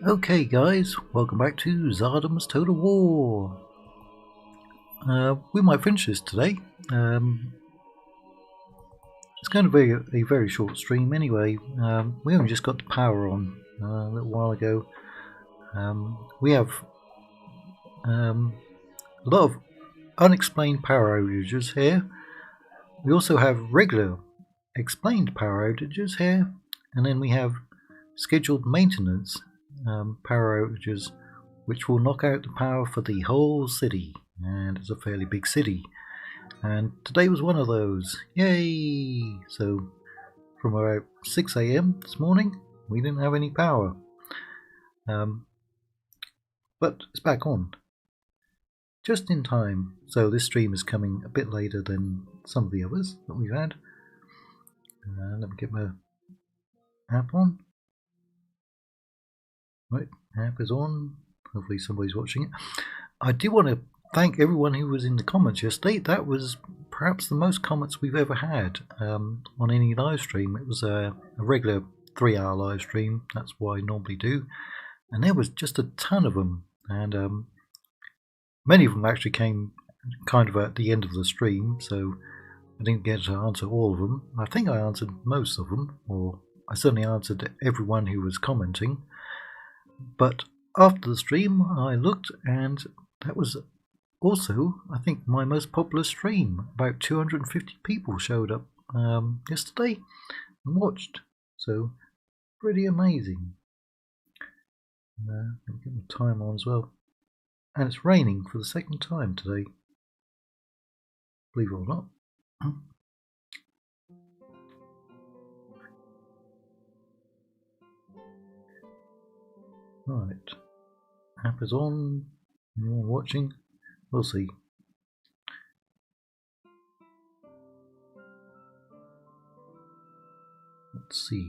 Okay guys, welcome back to Tsardoms Total War. We might finish this today. It's going to be a very short stream anyway. We only just got the power on a little while ago. We have a lot of unexplained power outages here. We also have regular explained power outages here, and then we have scheduled maintenance power outages which will knock out the power for the whole city, and it's a fairly big city, and today was one of those. Yay! So from about 6 a.m. this morning we didn't have any power, but it's back on just in time. So this stream is coming a bit later than some of the others that we've had. Let me get my app on. Right, app is on. Hopefully somebody's watching it. I do want to thank everyone who was in the comments yesterday. That was perhaps the most comments we've ever had on any live stream. It was a regular 3-hour live stream. That's what I normally do. And there was just a ton of them. And many of them actually came kind of at the end of the stream. So I didn't get to answer all of them. I think I answered most of them. Or I certainly answered everyone who was commenting. But after the stream I looked, and that was also, I think, my most popular stream. About 250 people showed up yesterday and watched, so pretty amazing. Let me get my time on as well. And it's raining for the second time today, believe it or not. Right, app is on. Anyone watching? We'll see. Let's see.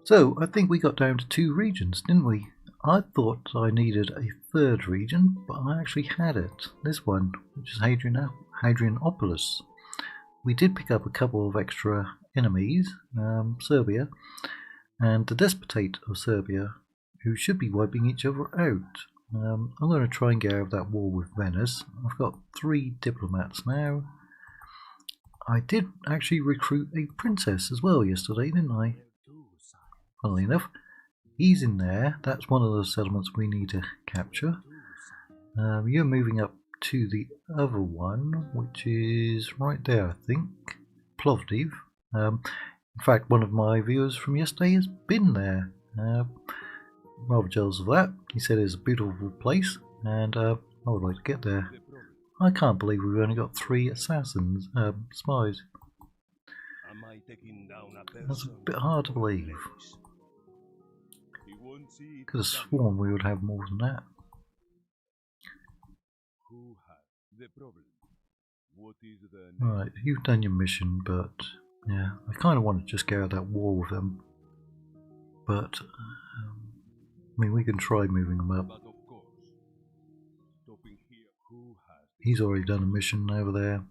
So I think we got down to 2 regions, didn't we? I thought I needed a 3rd region, but I actually had it. This one, which is Hadrianopolis. We did pick up a couple of extra enemies, Serbia and the Despotate of Serbia, who should be wiping each other out. I'm going to try and get out of that war with Venice. I've got 3 diplomats now. I did actually recruit a princess as well yesterday, didn't I? Funnily enough, he's in there. That's one of the settlements we need to capture. You're moving up to the other one, which is right there, I think, Plovdiv. In fact, one of my viewers from yesterday has been there. Rather jealous of that. He said it's a beautiful place, and I would like to get there. I can't believe we've only got 3 assassins, spies. That's a bit hard to believe. Could have sworn we would have more than that. Right, you've done your mission, but yeah, I kind of want to just get out of that war with them. But I mean, we can try moving them up. He's already done a mission over there.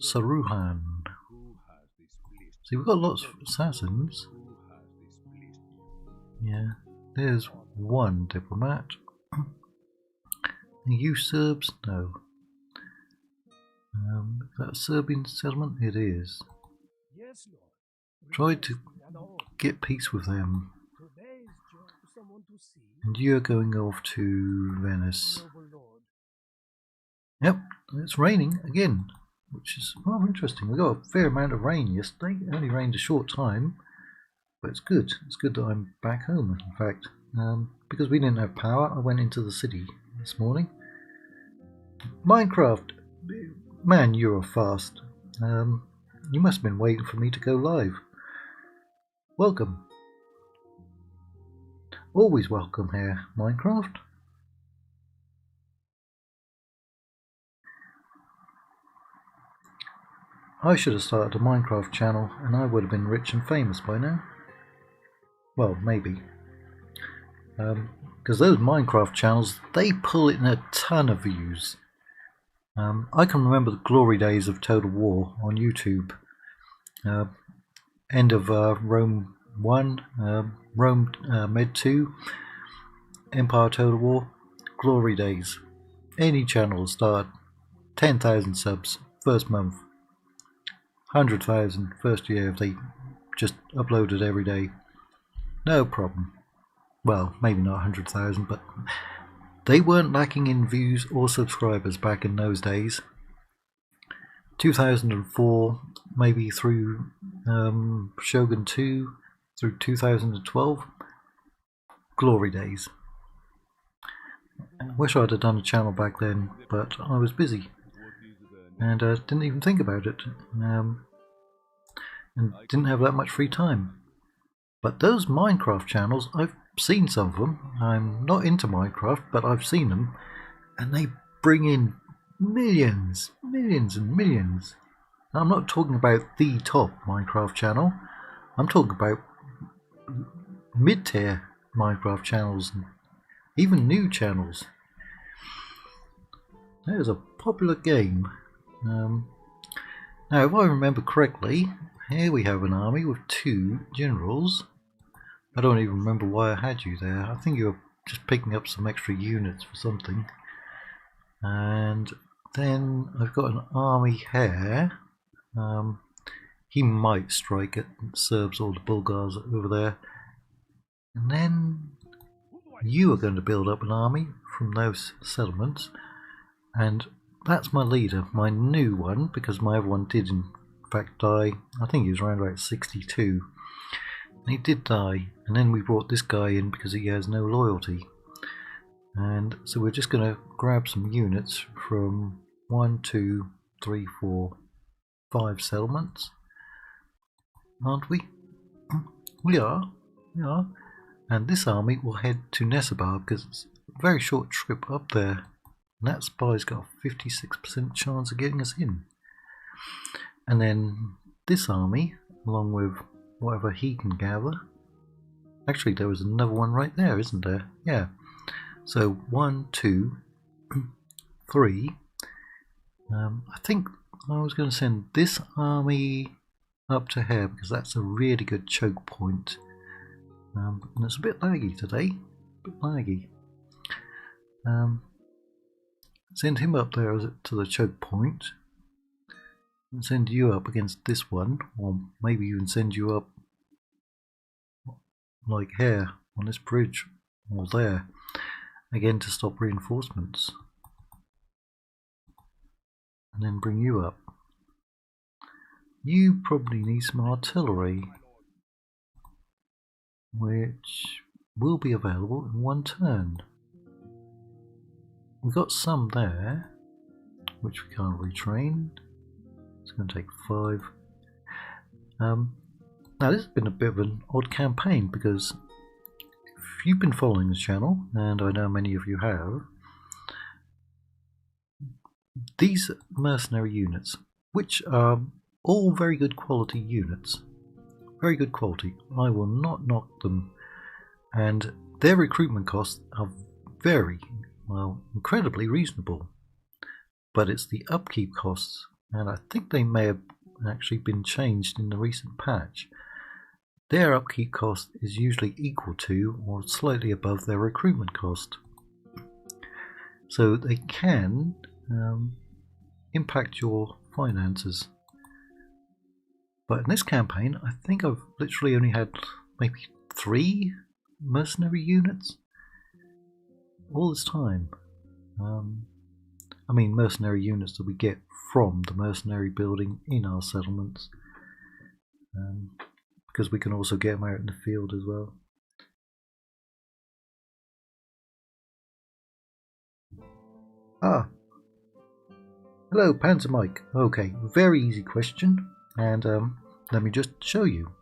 Saruhan. See, we've got lots of assassins. Yeah, there's 1 diplomat. Are you Serbs? No. Is that a Serbian settlement? It is. Try to get peace with them. And you're going off to Venice. Yep, it's raining again, which is rather interesting. We got a fair amount of rain yesterday. It only rained a short time, but it's good. It's good that I'm back home, in fact. Because we didn't have power, I went into the city this morning. Minecraft, man, you're fast. You must have been waiting for me to go live. Welcome. Always welcome here, Minecraft. I should have started a Minecraft channel, and I would have been rich and famous by now. Well, maybe. Because those Minecraft channels, they pull in a ton of views. I can remember the glory days of Total War on YouTube. End of Rome 1, Rome Med 2, Empire Total War, glory days. Any channel start 10,000 subs first month, 100,000 first year if they just uploaded every day. No problem. Well, maybe not 100,000, but they weren't lacking in views or subscribers back in those days. 2004, maybe through Shogun 2, through 2012, glory days. I wish I'd have done a channel back then, but I was busy and didn't even think about it, and didn't have that much free time. But those Minecraft channels, I've seen some of them. I'm not into Minecraft, but I've seen them, and they bring in millions and millions. Now, I'm not talking about the top Minecraft channel. I'm talking about mid-tier Minecraft channels and even new channels. That is a popular game. Now, if I remember correctly, here we have an army with 2 generals. I don't even remember why I had you there. I think you were just picking up some extra units for something. And then I've got an army here. He might strike at Serbs or the Bulgars over there. And then you are going to build up an army from those settlements. And that's my leader, my new one, because my other one did in fact die. I think he was around about 62. And he did die. And then we brought this guy in because he has no loyalty. And so we're just going to grab some units from 1, 2, 3, 4, 5 settlements. Aren't we? We are. We are. And this army will head to Medeval because it's a very short trip up there. And that spy's got a 56% chance of getting us in. And then this army, along with whatever he can gather. Actually, there was another one right there, isn't there? Yeah. So 1, 2, 3. I think I was going to send this army up to here because that's a really good choke point. And it's a bit laggy today. A bit laggy. Send him up there to the choke point. And send you up against this one, or maybe even send you up like here on this bridge, or there, again to stop reinforcements. And then bring you up. You probably need some artillery, which will be available in 1 turn. We've got some there, which we can't retrain. It's going to take 5. Now this has been a bit of an odd campaign because if you've been following the channel, and I know many of you have, these mercenary units, which are all very good quality units, very good quality, I will not knock them, and their recruitment costs are very, well, incredibly reasonable, but it's the upkeep costs, and I think they may have actually been changed in the recent patch. Their upkeep cost is usually equal to or slightly above their recruitment cost, so they can impact your finances. But in this campaign, I think I've literally only had maybe 3 mercenary units all this time. I mean mercenary units that we get from the mercenary building in our settlements, because we can also get them out in the field as well. Ah, hello Panzer Mike. Okay, very easy question, and let me just show you.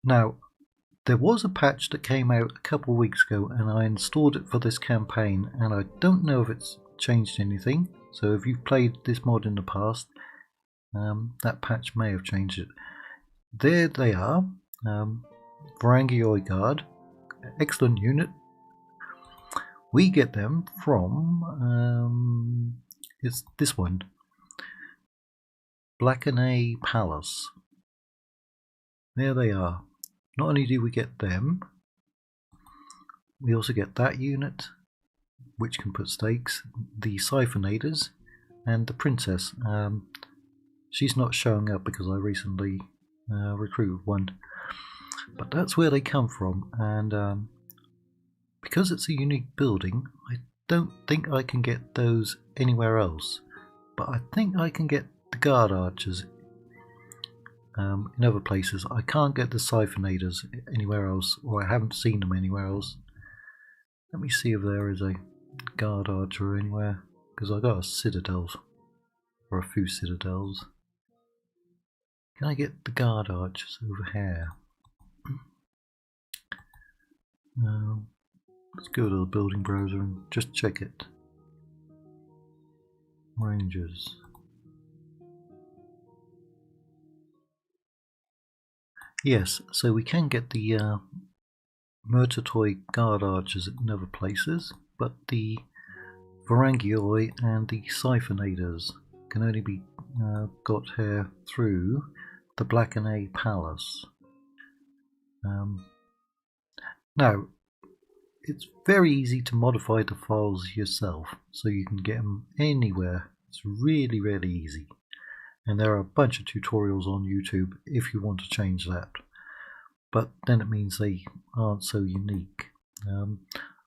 Now, there was a patch that came out a couple of weeks ago and I installed it for this campaign, and I don't know if it's changed anything, so if you've played this mod in the past, that patch may have changed it. There they are, Varangioi Guard, excellent unit. We get them from it's this one, Blackenay Palace. There they are. Not only do we get them, we also get that unit, which can put stakes, the Siphonators, and the Princess. She's not showing up because I recently recruited one, but that's where they come from. And because it's a unique building, I don't think I can get those anywhere else, but I think I can get the Guard Archers in other places. I can't get the Siphonators anywhere else, or I haven't seen them anywhere else. Let me see if there is a Guard Archer anywhere, because I got a Citadel, or a few Citadels. Can I get the Guard Archers over here? Let's go to the building browser and just check it. Rangers. Yes, so we can get the Murtatoi Guard Archers in other places, but the Varangioi and the Siphonators can only be got here through the Blackenay Palace. Now, it's very easy to modify the files yourself, so you can get them anywhere. It's really, really easy. And there are a bunch of tutorials on YouTube if you want to change that. But then it means they aren't so unique.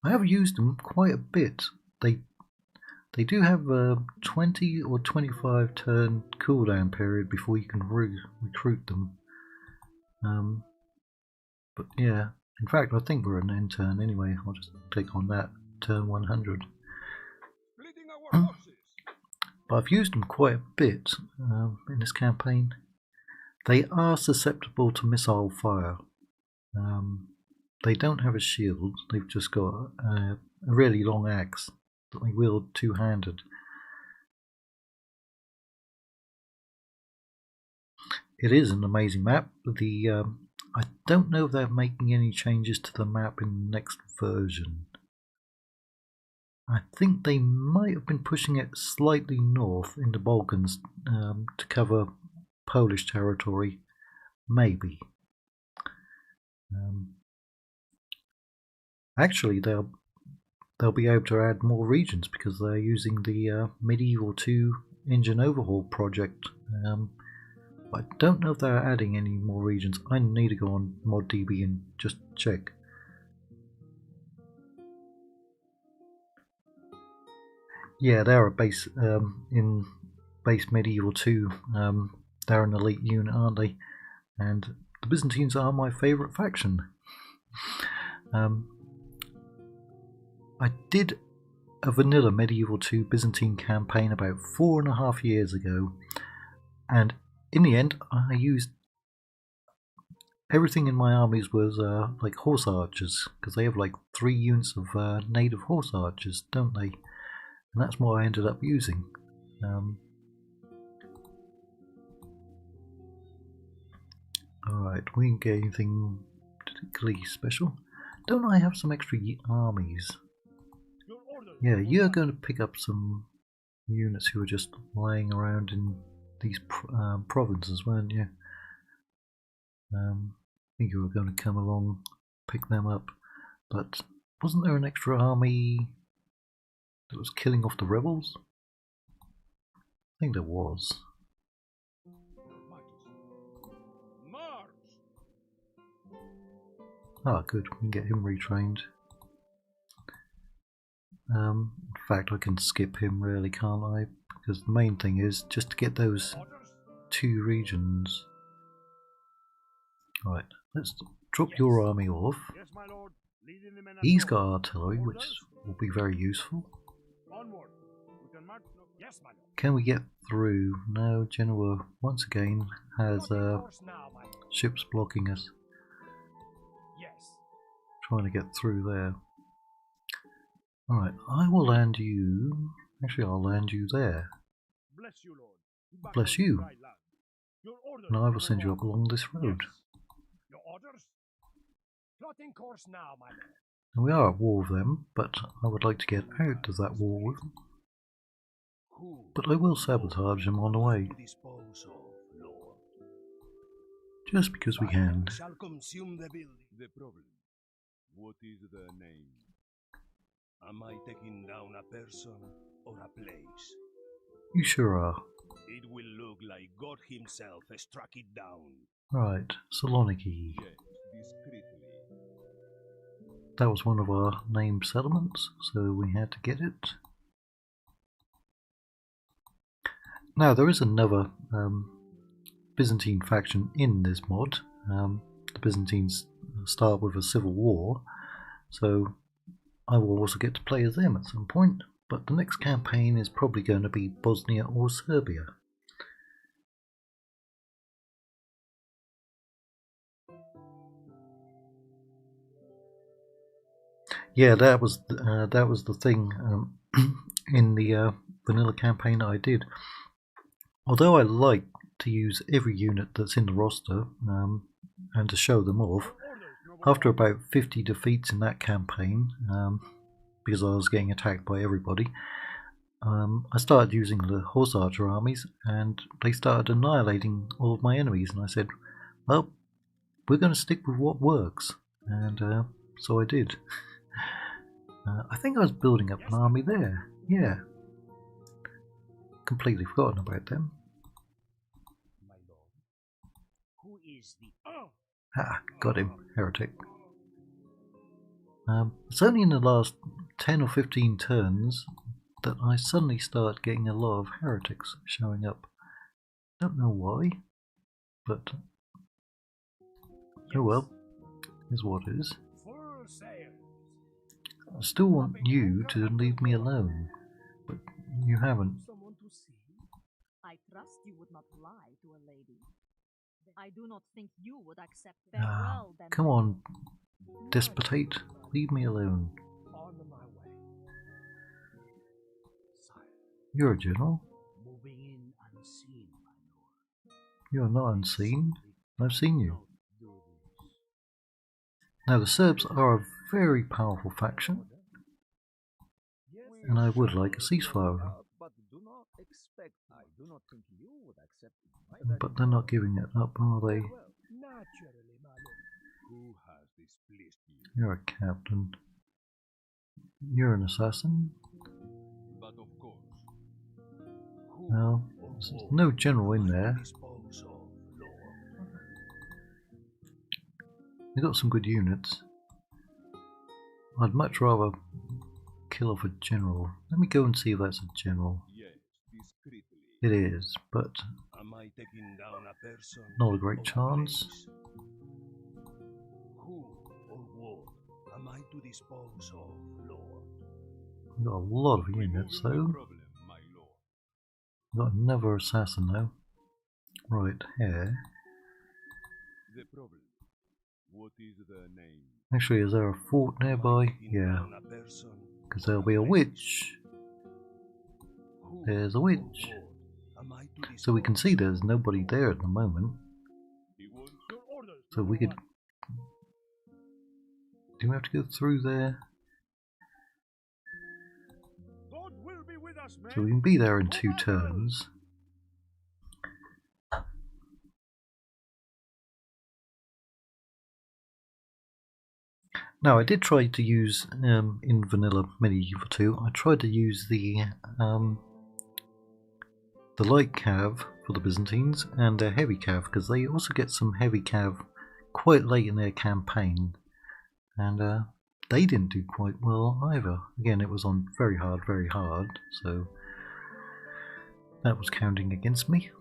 I have used them quite a bit. They do have a 20 or 25 turn cooldown period before you can recruit them. But yeah, in fact I think we're an end turn anyway. I'll just click on that, turn 100. But I've used them quite a bit in this campaign. They are susceptible to missile fire. They don't have a shield, they've just got a really long axe that they wield two-handed. It is an amazing map. I don't know if they're making any changes to the map in the next version. I think they might have been pushing it slightly north in the Balkans to cover Polish territory, maybe. Actually, they'll be able to add more regions because they're using the Medeval 2 engine overhaul project. I don't know if they're adding any more regions. I need to go on ModDB and just check. Yeah, they're a base in base Medeval 2. They're an elite unit, aren't they? And the Byzantines are my favourite faction. I did a vanilla Medeval 2 Byzantine campaign about 4.5 years ago, and in the end I used everything in my armies was like horse archers, because they have like 3 units of native horse archers, don't they? And that's what I ended up using. Alright, we didn't get anything particularly special. Don't I have some extra armies? Yeah, you're going to pick up some units who are just laying around in these provinces, weren't you? I think you were going to come along, pick them up, but wasn't there an extra army that was killing off the rebels? I think there was. Ah, good, we can get him retrained. In fact, I can skip him really, can't I? Because the main thing is just to get those 2 regions. Right, let's drop your army off. He's got artillery, which will be very useful. Can we get through? No, Genoa once again has ships blocking us. Trying to get through there. Alright, I will land you. Actually, I'll land you there. Bless you. And I will send you up along this road. And we are at war with them, but I would like to get out of that war with them. But I will sabotage them on the way. Just because we can. Shall consume the building. The problem. What is the name? Am I taking down a person or a place? You sure are. It will look like God himself struck it down. Right, Saloniki. Yes, discreetly. That was one of our named settlements, so we had to get it. Now there is another Byzantine faction in this mod. The Byzantines start with a civil war, so I will also get to play as them at some point, but the next campaign is probably going to be Bosnia or Serbia. Yeah, that was the thing in the vanilla campaign I did. Although I like to use every unit that's in the roster and to show them off, after about 50 defeats in that campaign, because I was getting attacked by everybody, I started using the horse archer armies and they started annihilating all of my enemies, and I said, well, we're going to stick with what works, and so I did. I think I was building up an army there, yeah. Completely forgotten about them. My lord, who is the... Ah, got him, heretic. It's only in the last 10 or 15 turns that I suddenly start getting a lot of heretics showing up. Don't know why, but oh well, is what it is. I still want you to leave me alone, but you haven't. Someone to see? I trust you would not lie to a lady. I do not think you would accept farewell then. Come on, despotate, leave me alone. On my way. You're a general. Moving in unseen, my lord. You're not unseen. I've seen you. Now the Serbs are a very powerful faction, and I would like a ceasefire with them. But they're not giving it up, are they? Who has displeased you? You're a captain. You're an assassin. But of course. Well, there's no general in there. They've got some good units. I'd much rather kill off a general. Let me go and see if that's a general. Yes, discreetly. It is, but Am I taking down a person not a great or chance. place? Who or what am I to dispose of, Lord? We've got a lot of units though. Removing the problem, my lord. We've got another assassin though. Right here. The problem. What is the name? Actually, is there a fort nearby? Yeah, because there'll be a witch. There's a witch. So we can see there's nobody there at the moment. So we could... Do we have to go through there? So we can be there in 2 turns. Now I did try to use, in Vanilla Medieval 2, I tried to use the light cav for the Byzantines and their heavy cav, because they also get some heavy cav quite late in their campaign, and they didn't do quite well either. Again, it was on very hard, so that was counting against me.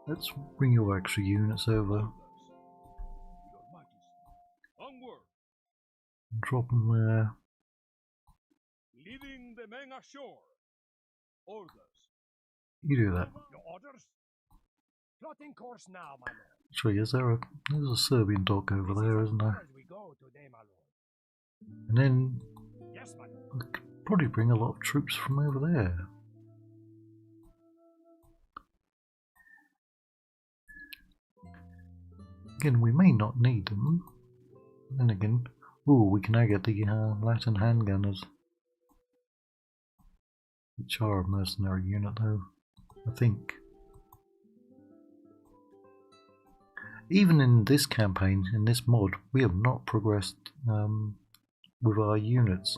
Let's bring your extra units over. Drop them there. Leading the men ashore. Orders. You do that. Your orders? Plotting course now, my lord. Actually, there's a Serbian dock over there, isn't there? We go today, my lord. And then Yes, my lord. I could probably bring a lot of troops from over there. Again, we may not need them. Then again, ooh, we can now get the Latin handgunners, which are a mercenary unit though, I think. Even in this campaign, in this mod, we have not progressed with our units.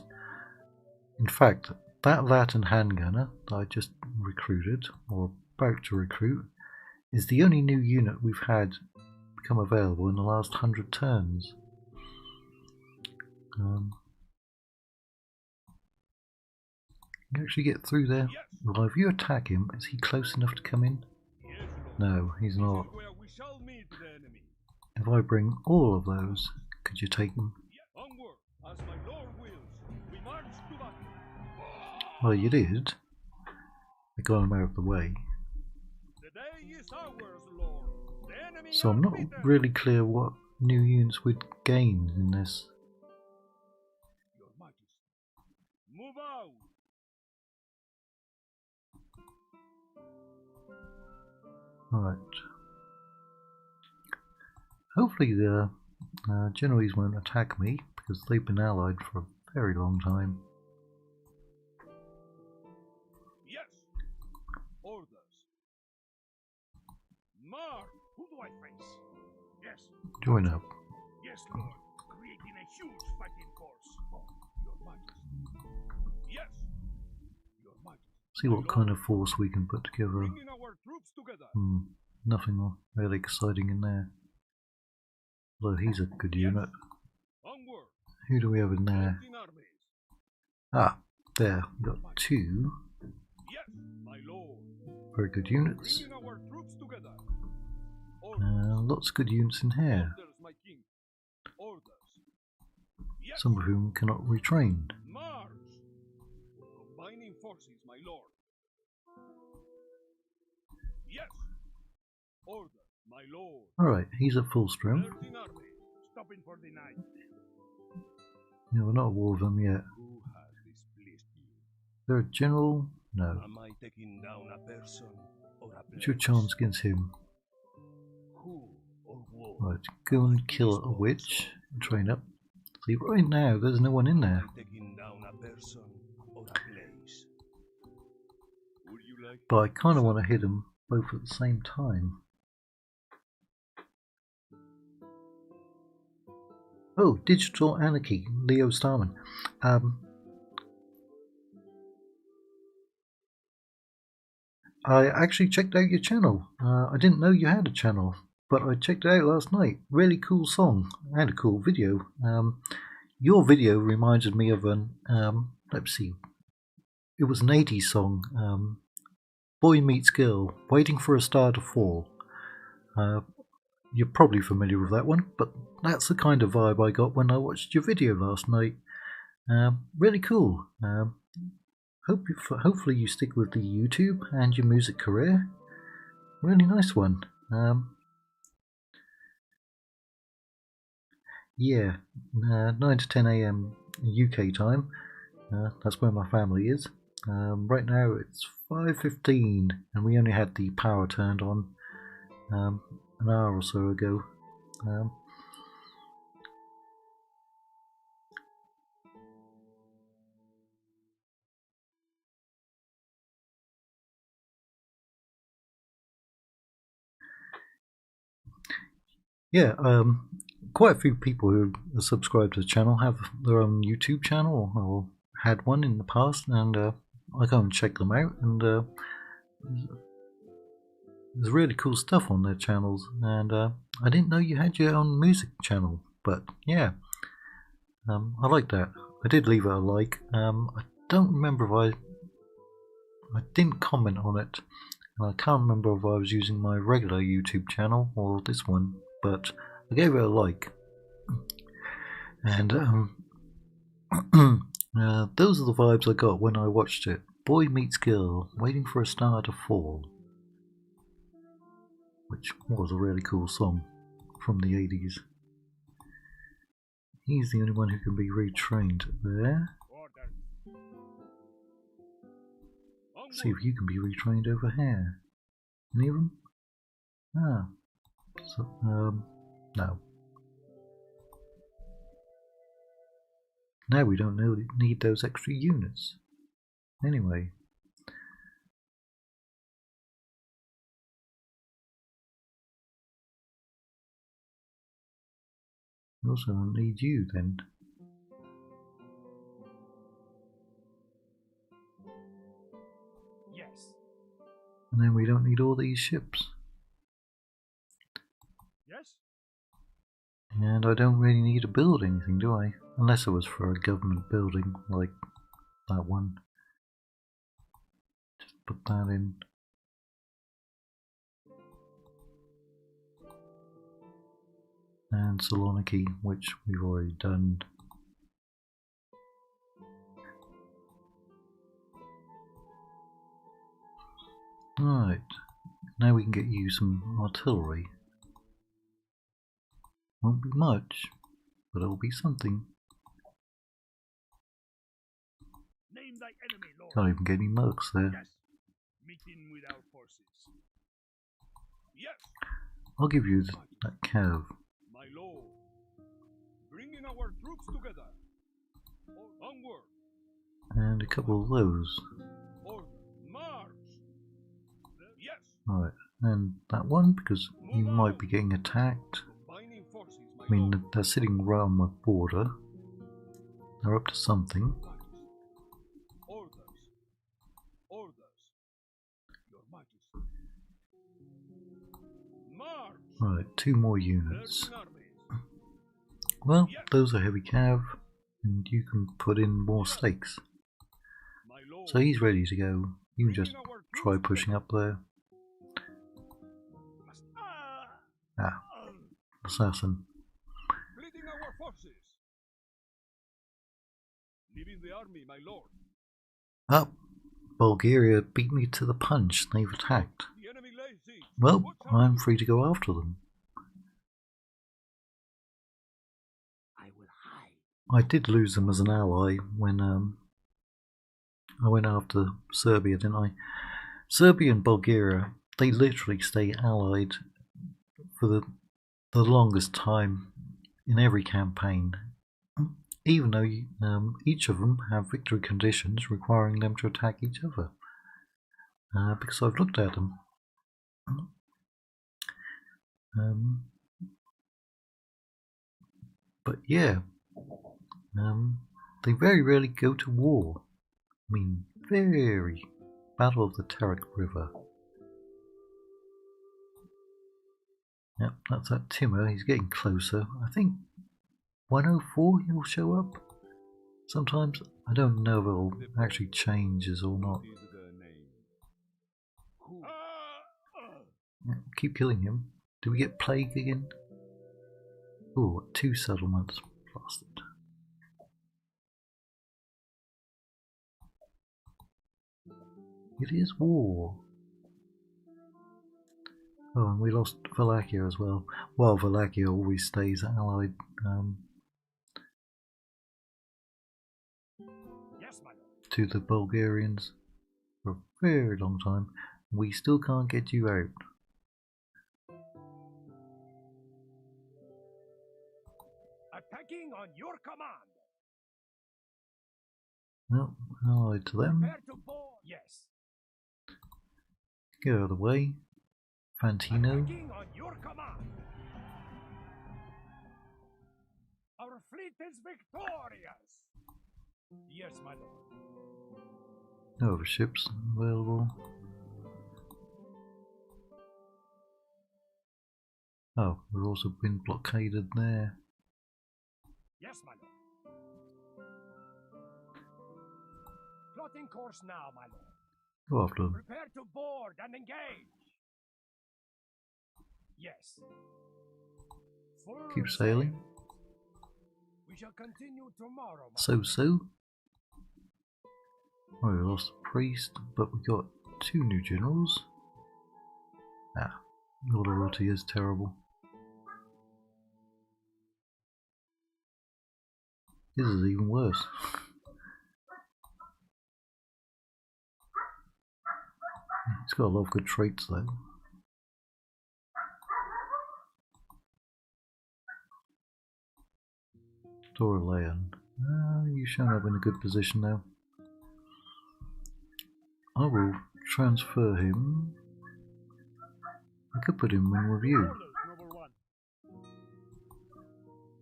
In fact, that Latin handgunner that I just recruited, or about to recruit, is the only new unit we've had become available in the last 100 turns. You actually get through there. Well, if you attack him, is he close enough to come in? No, he's not. If I bring all of those, could you take them? Well, you did. I got him out of the way. So I'm not really clear what new units we'd gain in this. Move out. Right. Hopefully the Genoese won't attack me, because they've been allied for a very long time. Yes. Orders. Mark, who do I face? Yes. Join up. Yes, Lord. Creating a huge fighting force. Your Majesty. Yes. Your Majesty. See what kind of force we can put together. Bringing our troops together. Nothing really exciting in there. Although he's a good unit. Onward. Who do we have in there? Ah, there. We've got two. Yes, my lord. Very good units. Bringing our troops together. Lots of good units in here. Orders, my king. Orders. Yes. Some of whom cannot be retrained. March. Combining forces, my lord. Yes. Order, my lord. Alright, he's at full strength. 13 armies, stopping for the night. Yeah, we're not at war with them yet. Who has displeased you? They're a general? No. Am I taking down a person or a What's your place? chance against him? Who or what? Right, go and kill a witch and train up. See, right now there's no one in there. Am I taking down a person or a place? Would you like But I kind of want to hit them both at the same time. Oh, Digital Anarchy, Leo Starman. I actually checked out your channel. I didn't know you had a channel, but I checked it out last night. Really cool song and a cool video. Your video reminded me of an, let's see, it was an 80s song, Boy Meets Girl, Waiting for a Star to Fall. You're probably familiar with that one, but that's the kind of vibe I got when I watched your video last night. Really cool. Hopefully you stick with the YouTube and your music career. Really nice one. Yeah, 9 to 10 AM UK time. That's where my family is. Right now it's 5:15 and we only had the power turned on an hour or so ago. Yeah, quite a few people who are subscribed to the channel have their own YouTube channel or had one in the past, and I go and check them out, and there's really cool stuff on their channels, and I didn't know you had your own music channel, but yeah, I like that. I did leave it a like. I don't remember if I didn't comment on it, and I can't remember if I was using my regular YouTube channel or this one, but I gave it a like. And those are the vibes I got when I watched it. Boy Meets Girl, Waiting for a Star to Fall, which was a really cool song from the 80s. He's the only one who can be retrained there. See if you can be retrained over here. Any of them? Ah. So, No. Now we don't need those extra units. Anyway. We also don't need you then. Yes. And then we don't need all these ships. Yes. And I don't really need to build anything, do I? Unless it was for a government building, like that one. Just put that in. And Saloniki, which we've already done. Right, now we can get you some artillery. Won't be much, but it'll be something. Name thy enemy, Lord. Can't even get any mercs there. Yes. Meeting with our forces. Yes. I'll give you that cav. My lord. Bringing our troops together. Onward. And a couple of those. Order. March. Yes. Right, and that one, because you might be getting attacked. Combining forces, my I mean, lord. they're sitting right on my border. They're up to something. Orders. Orders. Your Majesty. March. Right, 2 more units. Urging armies. Well, those are heavy cav, and you can put in more stakes. My lord. So he's ready to go. You can just Bringing our try troops pushing up there. Ah, assassin. Leading our forces. Leading the army, my lord. Oh, Bulgaria beat me to the punch. They've attacked. The enemy lays siege. Well, What shall I'm we do? free to go after them. I will hide. I did lose them as an ally when I went after Serbia, didn't I? Serbia and Bulgaria, they literally stay allied for the longest time in every campaign, even though each of them have victory conditions requiring them to attack each other. Because I've looked at them. But yeah, they very rarely go to war. I mean, very. Battle of the Terek River. Yep, that's that Timur. He's getting closer. I think 104 he'll show up. Sometimes I don't know if it'll actually changes or not. Yeah, keep killing him. Do we get plague again? Oh, 2 settlements. Blasted. It is war. Oh, and we lost Wallachia as well. Well, Wallachia always stays allied. Yes, my lord. To the Bulgarians for a very long time. We still can't get you out. Attacking on your command. No, allied to them. Prepare to board. Yes. Get out of the way. Fantino. Attacking on your command. Our fleet is victorious. Yes, my lord. No other ships available. Oh, we've also been blockaded there. Yes, my lord. Plotting course now, my lord. Go after them. Prepare to board and engage. Yes. Full Keep sailing. sail. We shall continue tomorrow, my So. Oh, we lost a priest, but we got 2 new generals. Ah, your loyalty is terrible. This is even worse. It's got a lot of good traits though. Dorilayan. You showing up in a good position now. I will transfer him. I could put him in review.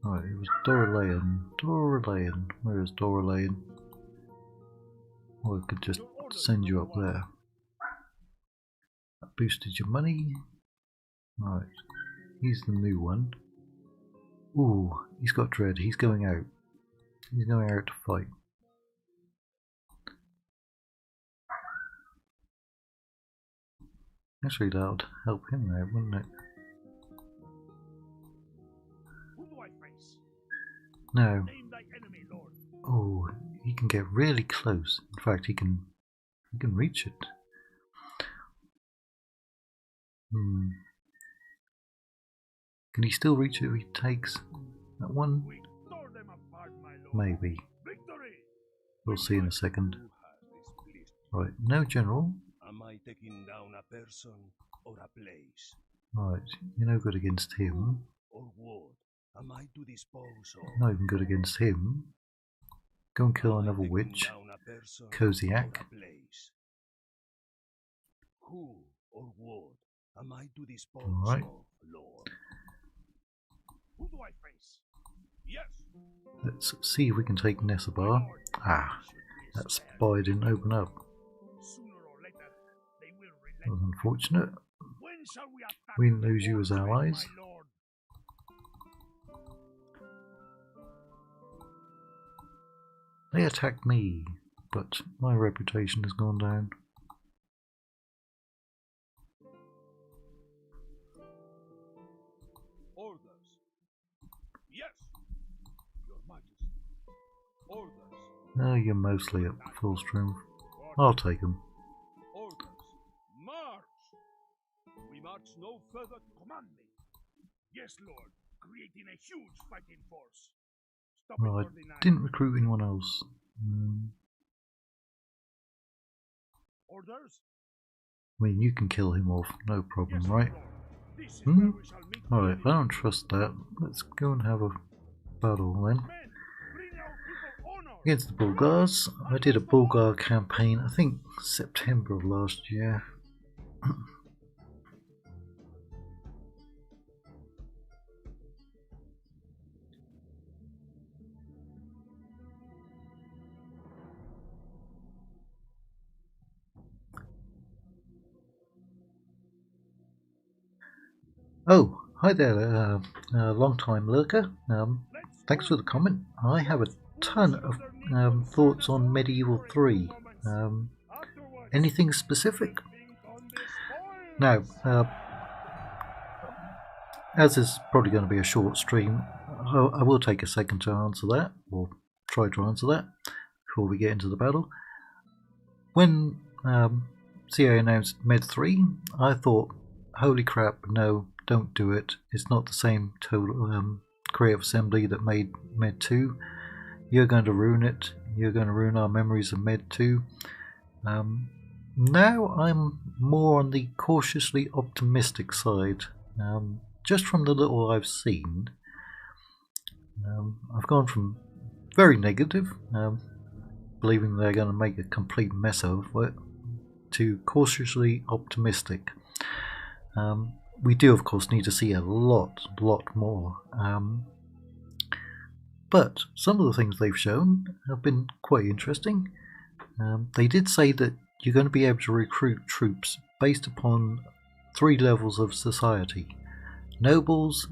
Right, it was Dorilayan. Dorilayan. Where is Dorilayan? Or I could just send you up there. That boosted your money. Right, he's the new one. Ooh, he's got dread. He's going out. He's going out to fight. Actually, that would help him out, wouldn't it? Who do I face? No. Name thy enemy, Lord. Oh, he can get really close. In fact, he can reach it. Can he still reach it if he takes that one? We tore them apart, my Lord. Maybe. Victory! We'll see in a second. Right, no general. Am I taking down a person or a place? Right, you're no good against him. Or what am I to dispose of? Not even good against him. Go and kill Am I another taking witch. down a person Koziak. or a place? Who or what am I to dispose Alright. of, Lord? Who do I face? Yes. Let's see if we can take Nesabar. Ah, that spy didn't open up. Sooner or later, they will That was relent. unfortunate. When shall we attack? We didn't lose you as my allies. Lord? They attacked me, but my reputation has gone down. Orders. Yes. Your Majesty. Orders. Oh, you're mostly at full strength. I'll take them. Orders. March. We march no further. Command me. Yes, Lord. Creating a huge fighting force. Stop Well, I it for the night. didn't recruit anyone else. Orders. I mean, you can kill him off, no problem, Yes, right? Lord. This is where we shall meet. Alright, I don't trust that. Let's go and have a battle then. Men, bring our people honor. Against the Bulgars. I did a Bulgar campaign, I think September of last year. Oh, hi there, long time lurker. Thanks for the comment. I have a ton of thoughts on Medieval 3. Anything specific? Now, as this is probably going to be a short stream, I will take a second to answer that, or try to answer that, before we get into the battle. When CA announced Med 3, I thought, holy crap, no, don't do it. It's not the same total creative assembly that made Med 2. You're going to ruin it. You're going to ruin our memories of Med 2. Now I'm more on the cautiously optimistic side. Just from the little I've seen, I've gone from very negative, believing they're going to make a complete mess of it, to cautiously optimistic. We do, of course, need to see a lot more. But some of the things they've shown have been quite interesting. They did say that you're going to be able to recruit troops based upon 3 levels of society: nobles,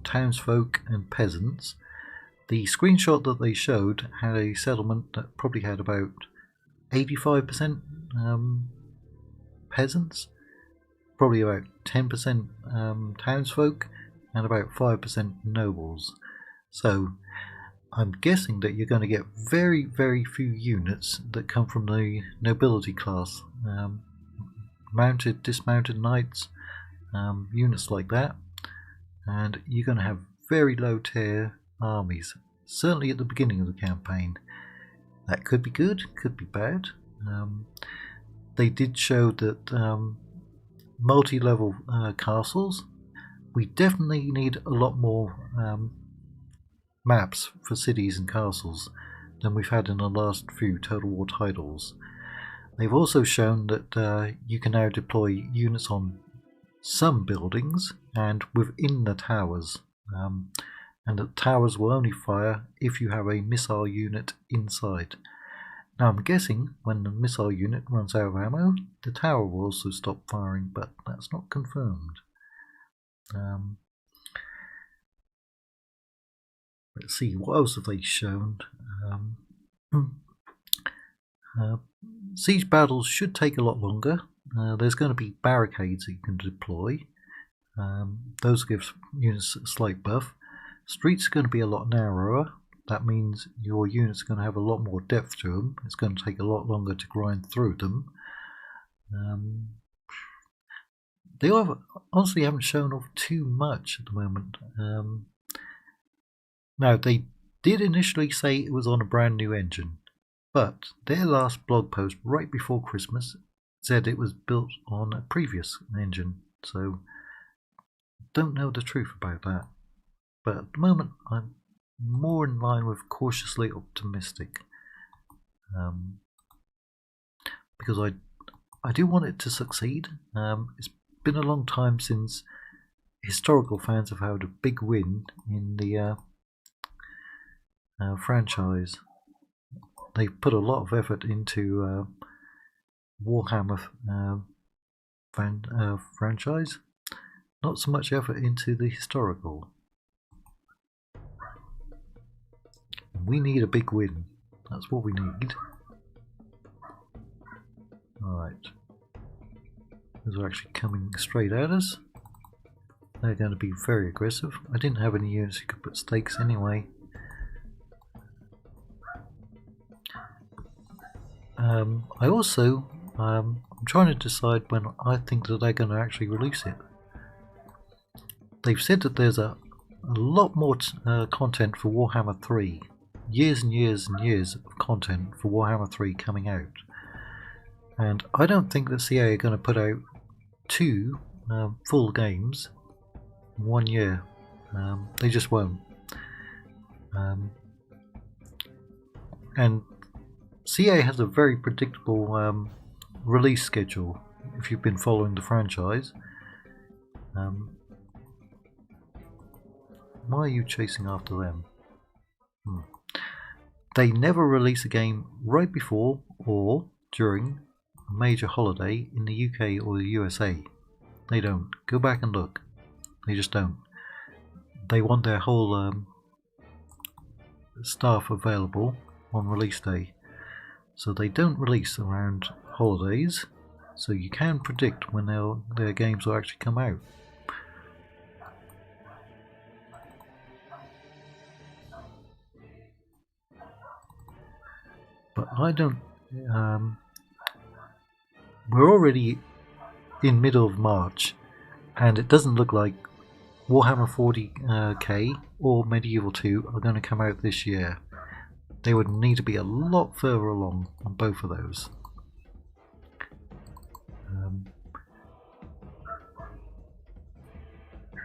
townsfolk, and peasants. The screenshot that they showed had a settlement that probably had about 85% peasants, probably about 10% townsfolk, and about 5% nobles. So I'm guessing that you're going to get very few units that come from the nobility class. Mounted, dismounted knights, units like that. And you're going to have very low tier armies, certainly at the beginning of the campaign. That could be good, could be bad. They did show that multi-level castles, we definitely need a lot more maps for cities and castles than we've had in the last few Total War titles. They've also shown that you can now deploy units on some buildings and within the towers, and the towers will only fire if you have a missile unit inside. Now I'm guessing when the missile unit runs out of ammo, the tower will also stop firing, but that's not confirmed. Let's see, what else have they shown? Siege battles should take a lot longer. There's going to be barricades that you can deploy. Those give units a slight buff. Streets are going to be a lot narrower. That means your units are going to have a lot more depth to them. It's going to take a lot longer to grind through them. They honestly haven't shown off too much at the moment. Now, they did initially say it was on a brand new engine, but their last blog post right before Christmas said it was built on a previous engine, so don't know the truth about that. But at the moment, I'm more in line with cautiously optimistic, because I do want it to succeed. It's been a long time since historical fans have had a big win in the franchise. They've put a lot of effort into Warhammer franchise, not so much effort into the historical. We need a big win. That's what we need. Alright. Those are actually coming straight at us. They're going to be very aggressive. I didn't have any units who could put stakes anyway. I also, I'm trying to decide when I think that they're going to actually release it. They've said that there's a lot more content for Warhammer 3. Years and years and years of content for Warhammer 3 coming out. And I don't think that CA are going to put out 2 full games in 1 year. They just won't. And CA has a very predictable release schedule if you've been following the franchise. Why are you chasing after them? They never release a game right before or during a major holiday in the UK or the USA. They don't. Go back and look. They just don't. They want their whole staff available on release day. So they don't release around holidays, so you can predict when their games will actually come out. But I don't... we're already in middle of March, and it doesn't look like Warhammer 40k or Medieval 2 are going to come out this year. They would need to be a lot further along on both of those.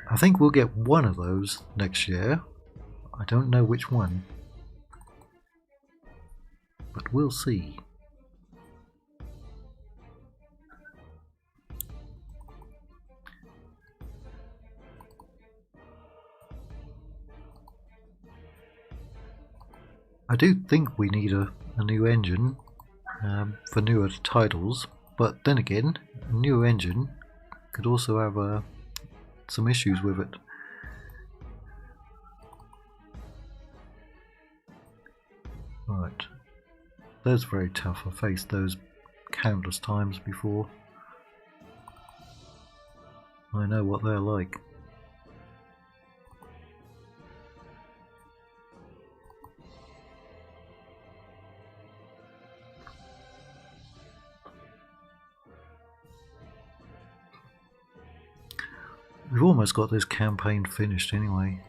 I think we'll get one of those next year. I don't know which one, but we'll see. I do think we need a new engine for newer titles, but then again, a new engine could also have some issues with it. Right, those are very tough. I faced those countless times before. I know what they're like. We've almost got this campaign finished anyway.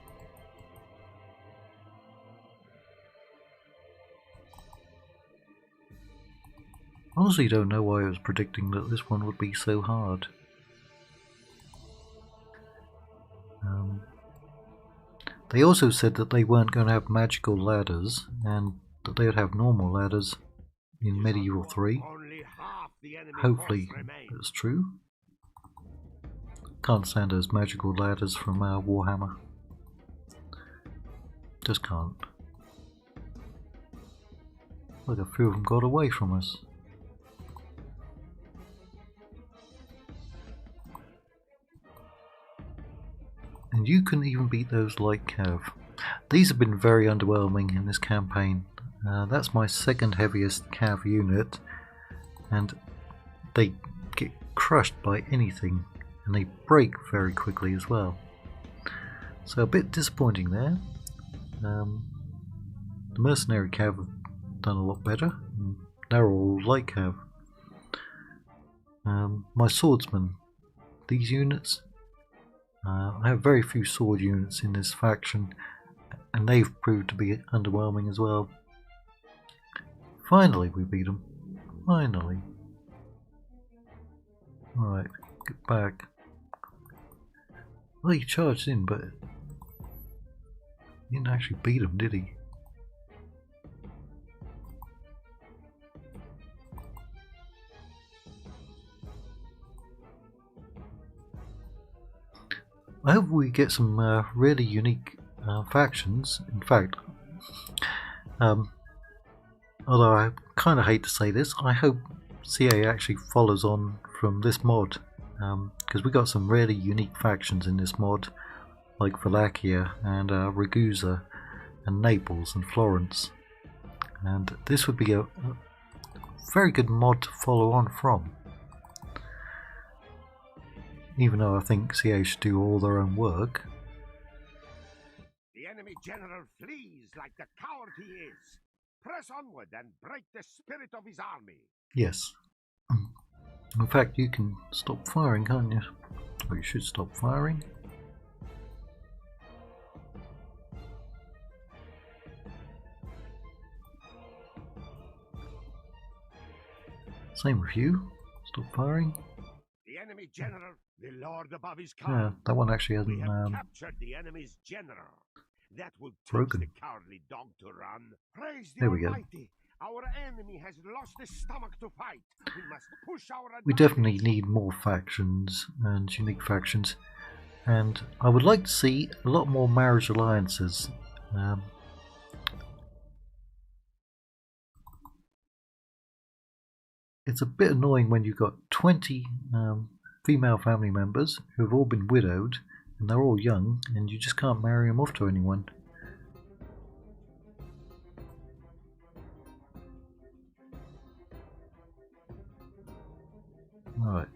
Honestly, don't know why I was predicting that this one would be so hard. They also said that they weren't going to have magical ladders and that they would have normal ladders in Medieval 3. Only half the enemy Hopefully force remains. that's true. Can't stand those magical ladders from Warhammer. Just can't. Look, a few of them got away from us. And you can even beat those light cav. These have been very underwhelming in this campaign. That's my second heaviest cav unit, and they get crushed by anything, and they break very quickly as well. So a bit disappointing there. The mercenary cav have done a lot better. They're all light cav. My swordsmen, these units, I have very few sword units in this faction, and they've proved to be underwhelming as well. Finally we beat them. Finally. Alright, get back. Well, he charged in, but he didn't actually beat him, did he? I hope we get some really unique factions. In fact, although I kind of hate to say this, I hope CA actually follows on from this mod, because we got some really unique factions in this mod, like Wallachia and Ragusa and Naples and Florence, and this would be a very good mod to follow on from. Even though I think CA should do all their own work. The enemy general flees like the coward he is. Press onward and break the spirit of his army. Yes. In fact, you can stop firing, can't you? Or you should stop firing. Same with you. Stop firing. The enemy general, the lord above his Yeah, command. that one actually We have hasn't captured the enemy's general. That will teach broken. the cowardly dog to run. Praise the There we go. Almighty. Our enemy has lost his stomach to fight. We must push our We advantage. definitely need more factions and unique factions, and I would like to see a lot more marriage alliances. It's a bit annoying when you've got 20 female family members who have all been widowed and they're all young, and you just can't marry them off to anyone. Alright,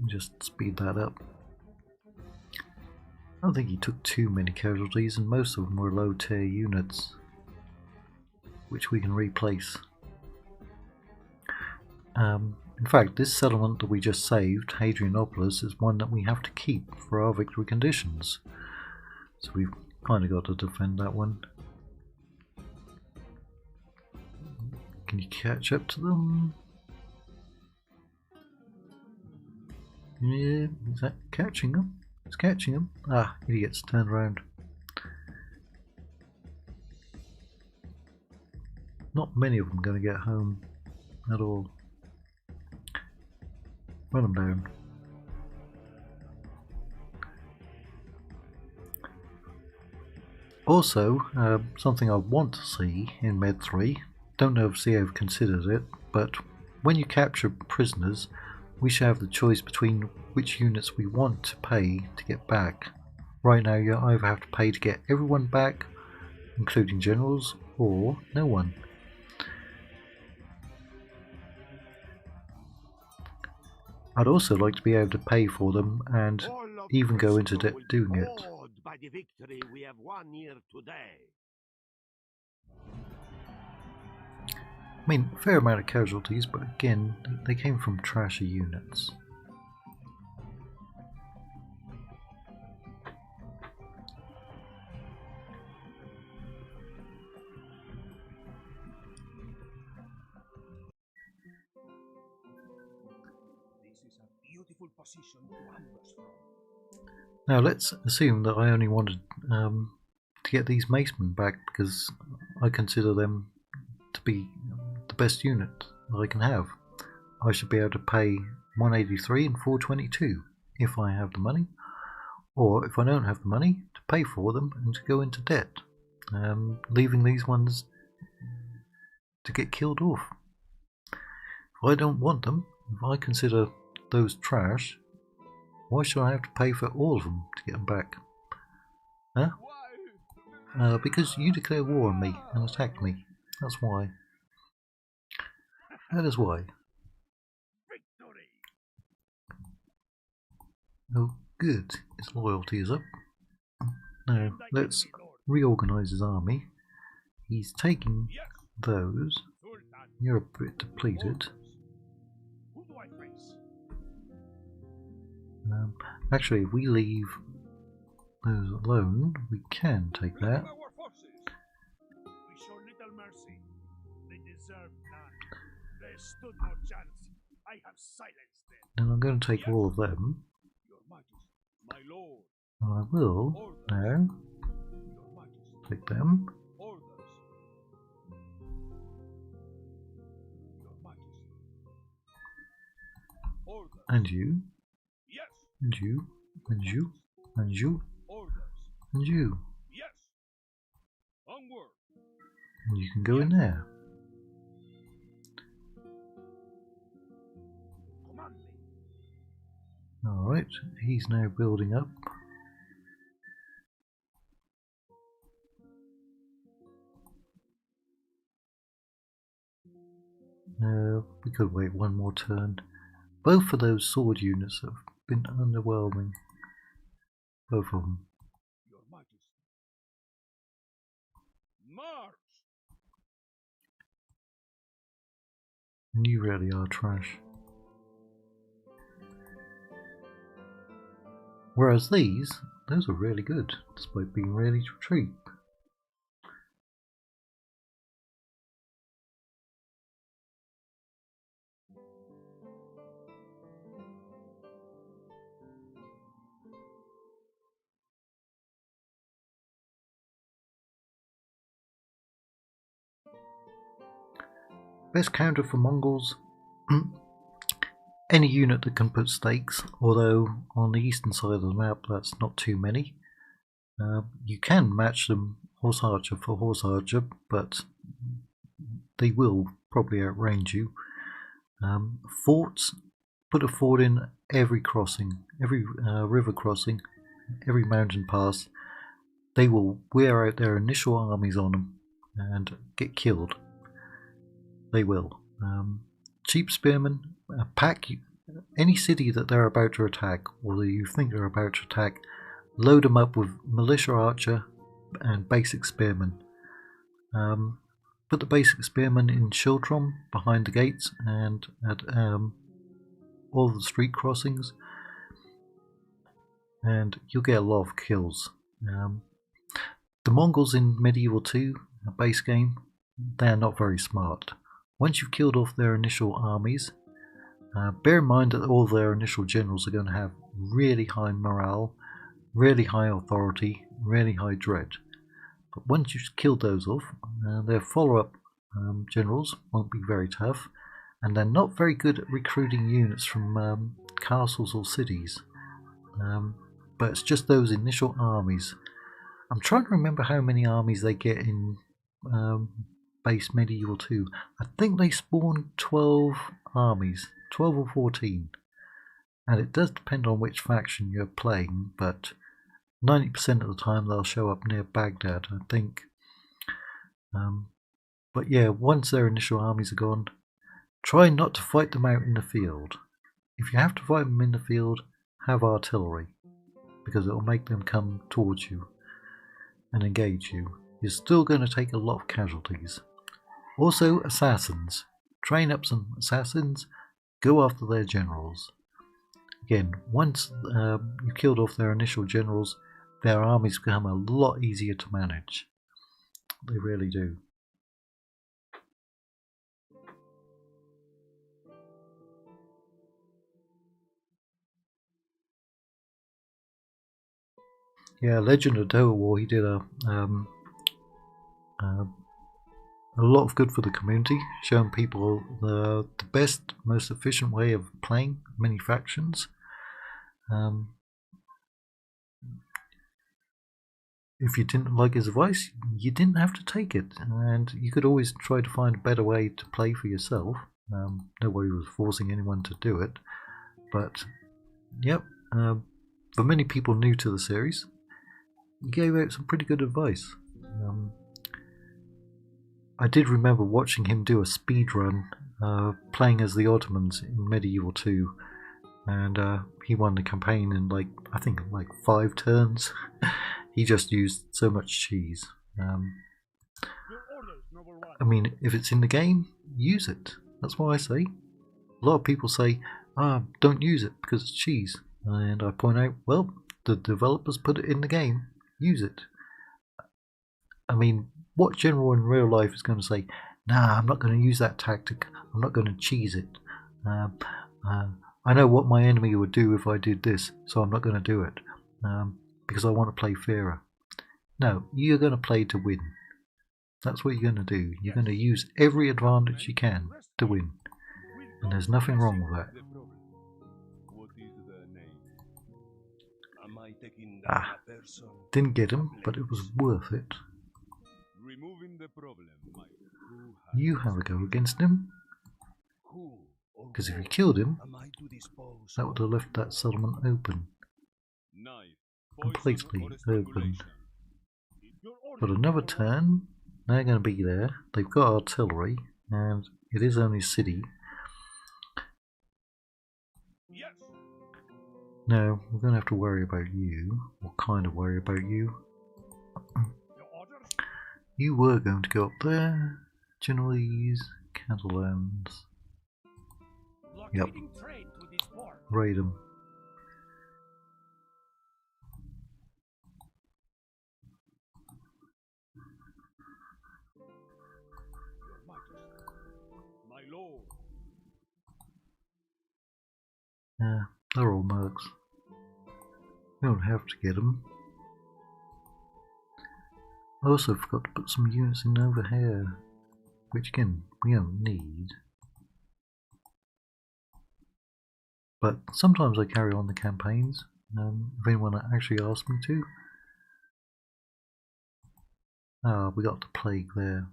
just speed that up. I don't think he took too many casualties, and most of them were low tier units, which we can replace. In fact, this settlement that we just saved, Hadrianopolis, is one that we have to keep for our victory conditions. So we've kind of got to defend that one. Can you catch up to them? Yeah, is that catching them? It's catching them. Ah, idiots, turned around. Not many of them going to get home at all. Run them down. Also, something I want to see in Med 3, don't know if CA have considered it, but when you capture prisoners, we should have the choice between which units we want to pay to get back. Right now you either have to pay to get everyone back, including generals, or no one. I'd also like to be able to pay for them and even go into debt doing it. By the victory we have won here today. I mean, a fair amount of casualties, but again, they came from trashy units. This is a beautiful position to ambush from. Now let's assume that I only wanted to get these macemen back because I consider them to be the best unit that I can have. I should be able to pay 183 and 422 if I have the money, or if I don't have the money, to pay for them and to go into debt, leaving these ones to get killed off. If I don't want them, if I consider those trash, why should I have to pay for all of them to get them back? Huh? Because you declare war on me and attacked me. That's why. That is why. Victory! Oh, good. His loyalty is up. Now, let's reorganise his army. He's taking Yes, those. Sultan. You're a bit depleted. Who do I face? Actually, if we leave those alone, we can take that. Our forces. We show little mercy. They deserve none. They stood no chance. I have silenced them. And I'm going to take all of them. Your Majesty, my lord. And I will now Your Majesty. take them. Orders. Your Majesty. Orders. And you. Yes. And you. And you. And you. Orders. And you. Yes. Onward. And you can go in there. Command me. Alright, he's now building up. We could wait one more turn. Both of those sword units have been underwhelming. Both of them. Your Majesty. March. And you really are trash. Whereas those are really good, despite being really cheap. Best counter for Mongols, any unit that can put stakes, although on the eastern side of the map that's not too many. You can match them horse archer for horse archer, but they will probably outrange you. Forts, put a fort in every crossing, every river crossing, every mountain pass. They will wear out their initial armies on them and get killed. They will. Cheap spearmen, pack any city that they're about to attack, or that you think they're about to attack, load them up with militia archer and basic spearmen. Put the basic spearmen in Schildtrom behind the gates and at all the street crossings, and you'll get a lot of kills. The Mongols in Medieval 2, a base game, they're not very smart. Once you've killed off their initial armies, bear in mind that all their initial generals are going to have really high morale, really high authority, really high dread. But once you've killed those off, their follow-up generals won't be very tough, and they're not very good at recruiting units from castles or cities. But it's just those initial armies. I'm trying to remember how many armies they get in base Medieval 2. I think they spawn 12 armies, 12 or 14. And it does depend on which faction you're playing, but 90% of the time they'll show up near Baghdad, I think. But yeah, once their initial armies are gone, try not to fight them out in the field. If you have to fight them in the field, have artillery, because it will make them come towards you and engage you. You're still going to take a lot of casualties. Also, assassins. Train up some assassins, go after their generals. Again, once you've killed off their initial generals, their armies become a lot easier to manage. They really do. Yeah, Legend of Total War, he did a lot of good for the community, showing people the best, most efficient way of playing many factions. If you didn't like his advice, you didn't have to take it, and you could always try to find a better way to play for yourself. Nobody was forcing anyone to do it, but yep, for many people new to the series, he gave out some pretty good advice. I did remember watching him do a speed run playing as the Ottomans in Medieval 2, and he won the campaign in I think 5 turns. He just used so much cheese. I mean, if it's in the game, use it. That's what I say. A lot of people say, don't use it because it's cheese. And I point out, well, the developers put it in the game. Use it. I mean, what general in real life is going to say, nah, I'm not going to use that tactic. I'm not going to cheese it. I know what my enemy would do if I did this, so I'm not going to do it. Because I want to play fairer. No, you're going to play to win. That's what you're going to do. You're going to use every advantage you can to win. And there's nothing wrong with that. Didn't get him, but it was worth it. You have a go against him. Because if you killed him, that would have left that settlement open. Completely open. But another turn, they're going to be there. They've got artillery, and it is only a city. No, we're going to have to worry about you, or kind of worry about you. You were going to go up there. Genoese, Catalans. Yep. Raid them. Yeah, they're all mercs. We don't have to get them. I also forgot to put some units in over here, which again, we don't need. But sometimes I carry on the campaigns, if anyone actually asks me to. We got the plague there.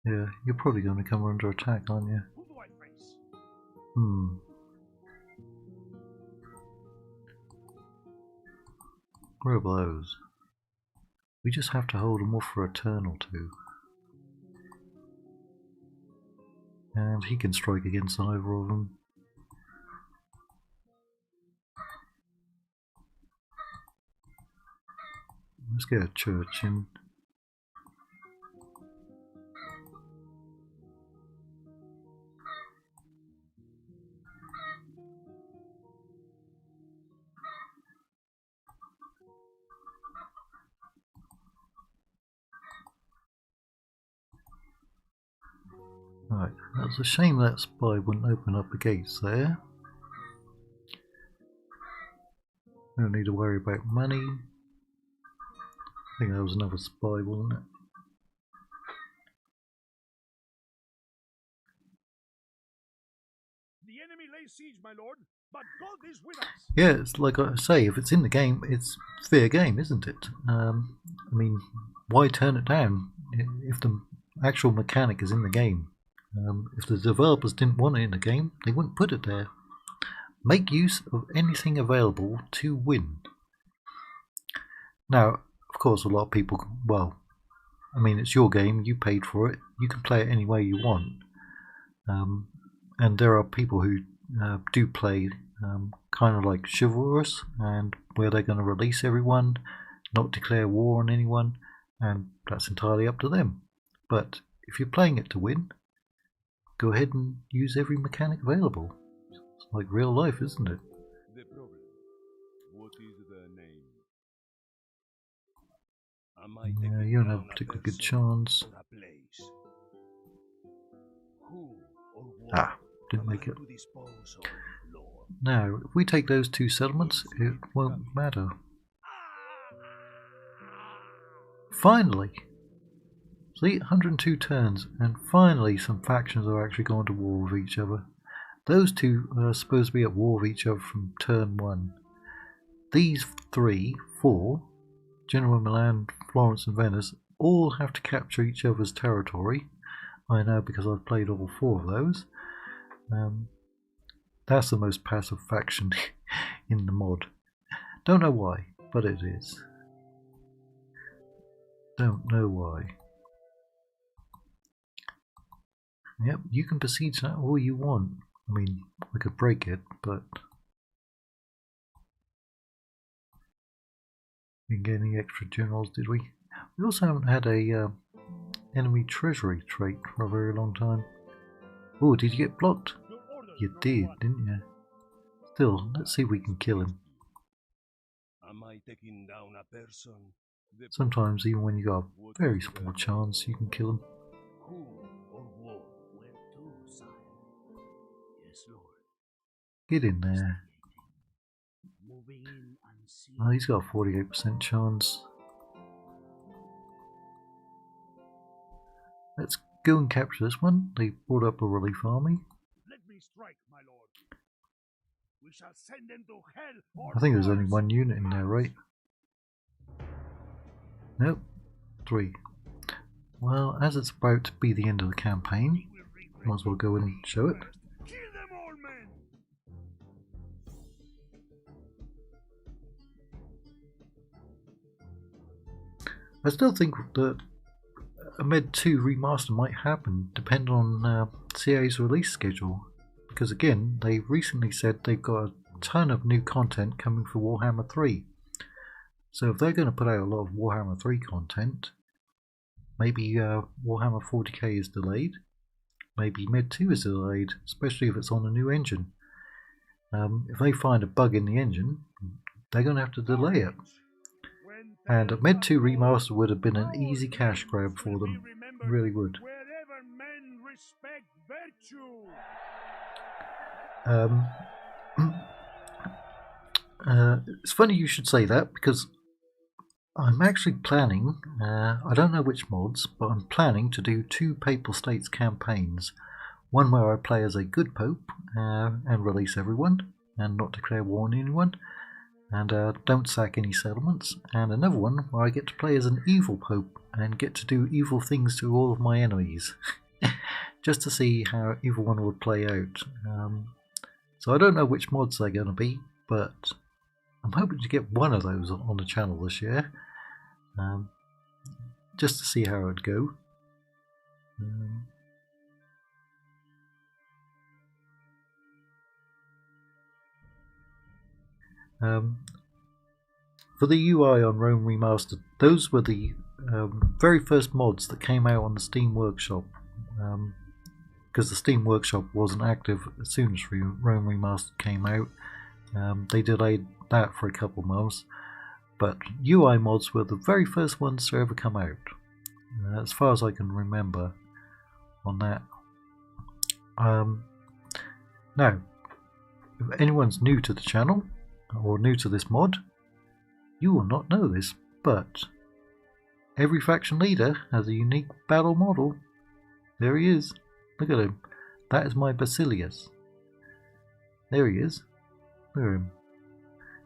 Yeah, you're probably going to come under attack, aren't you? Where are those? We just have to hold them off for a turn or two. And he can strike against either of them. Let's get a church in. Right, that's a shame that spy wouldn't open up the gates there. We don't need to worry about money. I think that was another spy, wasn't it? The enemy lays siege, my lord, but God is with us. Yeah, it's like I say, if it's in the game, it's fair game, isn't it? I mean, why turn it down if the actual mechanic is in the game? If the developers didn't want it in the game, they wouldn't put it there. Make use of anything available to win. Now, of course, a lot of people, well, I mean, it's your game, you paid for it, you can play it any way you want. And there are people who do play kind of like chivalrous, and where they're going to release everyone, not declare war on anyone, and that's entirely up to them. But if you're playing it to win, go ahead and use every mechanic available. It's like real life, isn't it? Am I Yeah, taking you don't down have a a particularly good person chance. or a place? Who or what Ah, didn't am make I it. to dispose of, Lord? Now, if we take those two settlements, it won't matter. Finally! See, 102 turns, and finally some factions are actually going to war with each other. Those two are supposed to be at war with each other from turn 1. These 4, Genoa, Milan, Florence and Venice, all have to capture each other's territory. I know because I've played all 4 of those. That's the most passive faction in the mod. Don't know why, but it is. Don't know why. Yep, you can besiege that all you want. I mean, I could break it, but we didn't get any extra generals, did we? We also haven't had a enemy treasury trait for a very long time. Oh, did you get blocked? You did, didn't you? Still, let's see if we can kill him. Am I taking down a person? Sometimes, even when you got a very small chance, you can kill him. Who or what? Where to, sire? Yes, Lord. Get in there. Moving in unseen. Oh, he's got a 48% chance. Let's go and capture this one. They brought up a relief army. Let me strike, my lord. We shall send them to hell or I think there's only worse. 1 unit in there, right? Nope, 3. Well, as it's about to be the end of the campaign, might as well go in and show it. Kill them all, men! I still think that a Med 2 remaster might happen, depending on CA's release schedule. Because again, they recently said they've got a ton of new content coming for Warhammer 3. So if they're going to put out a lot of Warhammer 3 content, maybe Warhammer 40k is delayed, maybe Med 2 is delayed, especially if it's on a new engine. If they find a bug in the engine, they're going to have to delay it. And a Med 2 remaster would have been an easy cash grab for them. It really would. Wherever men respect virtue. It's funny you should say that, because I'm actually planning, I don't know which mods, but I'm planning to do 2 Papal States campaigns. One where I play as a good pope and release everyone and not declare war on anyone, and don't sack any settlements, and another one where I get to play as an evil pope and get to do evil things to all of my enemies. Just to see how evil one would play out. So I don't know which mods they're going to be, but I'm hoping to get one of those on the channel this year, just to see how it would go. For the UI on Rome Remastered, those were the very first mods that came out on the Steam Workshop, because the Steam Workshop wasn't active as soon as Rome Remastered came out. They delayed that for a couple months, but UI mods were the very first ones to ever come out, as far as I can remember on that. Now, if anyone's new to the channel or new to this mod, you will not know this, but every faction leader has a unique battle model. There he is. Look at him. That is my Basilius. There he is. Look at him.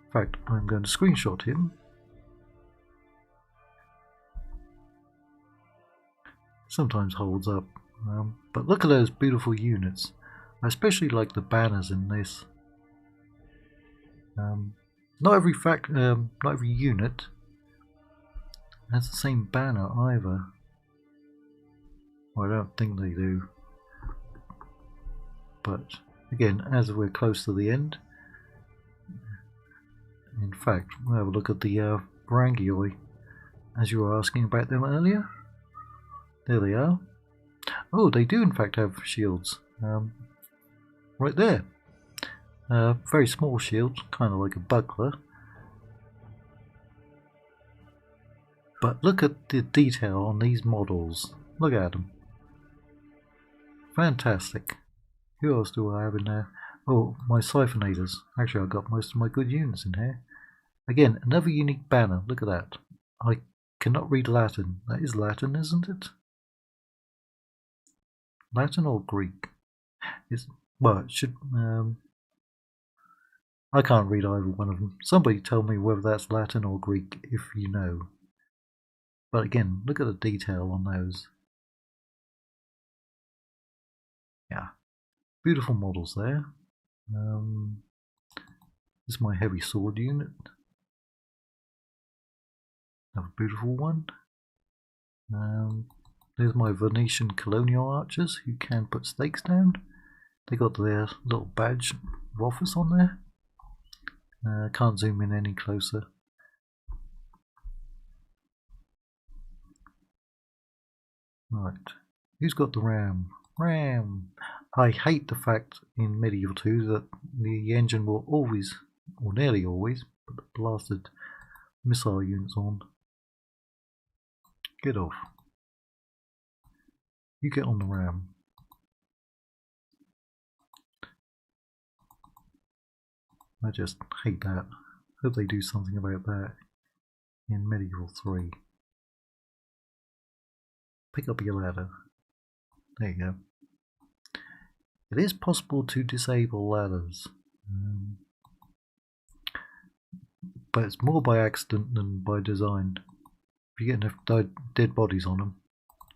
In fact, I'm going to screenshot him. Sometimes holds up. But look at those beautiful units. I especially like the banners in this. Not every unit has the same banner either. Well, I don't think they do. But again, as we're close to the end, in fact, we'll have a look at the Varangioi, as you were asking about them earlier. There they are. Oh, they do in fact have shields. Right there. Very small shield, kind of like a buckler. But look at the detail on these models. Look at them. Fantastic. Who else do I have in there? Oh, my siphonators. Actually, I've got most of my good units in here. Again, another unique banner. Look at that. I cannot read Latin. That is Latin, isn't it? Latin or Greek? Well, it should. I can't read either one of them. Somebody tell me whether that's Latin or Greek if you know. But again, look at the detail on those. Yeah, beautiful models there. This is my heavy sword unit. Another beautiful one. There's my Venetian colonial archers who can put stakes down. They got their little badge of office on there. Can't zoom in any closer. Right, who's got the ram? Ram! I hate the fact in Medieval 2 that the engine will always, or nearly always, put the blasted missile units on. Get off. You get on the ram. I just hate that. Hope they do something about that in Medieval 3. Pick up your ladder. There you go. It is possible to disable ladders, but it's more by accident than by design. If you get enough dead bodies on them,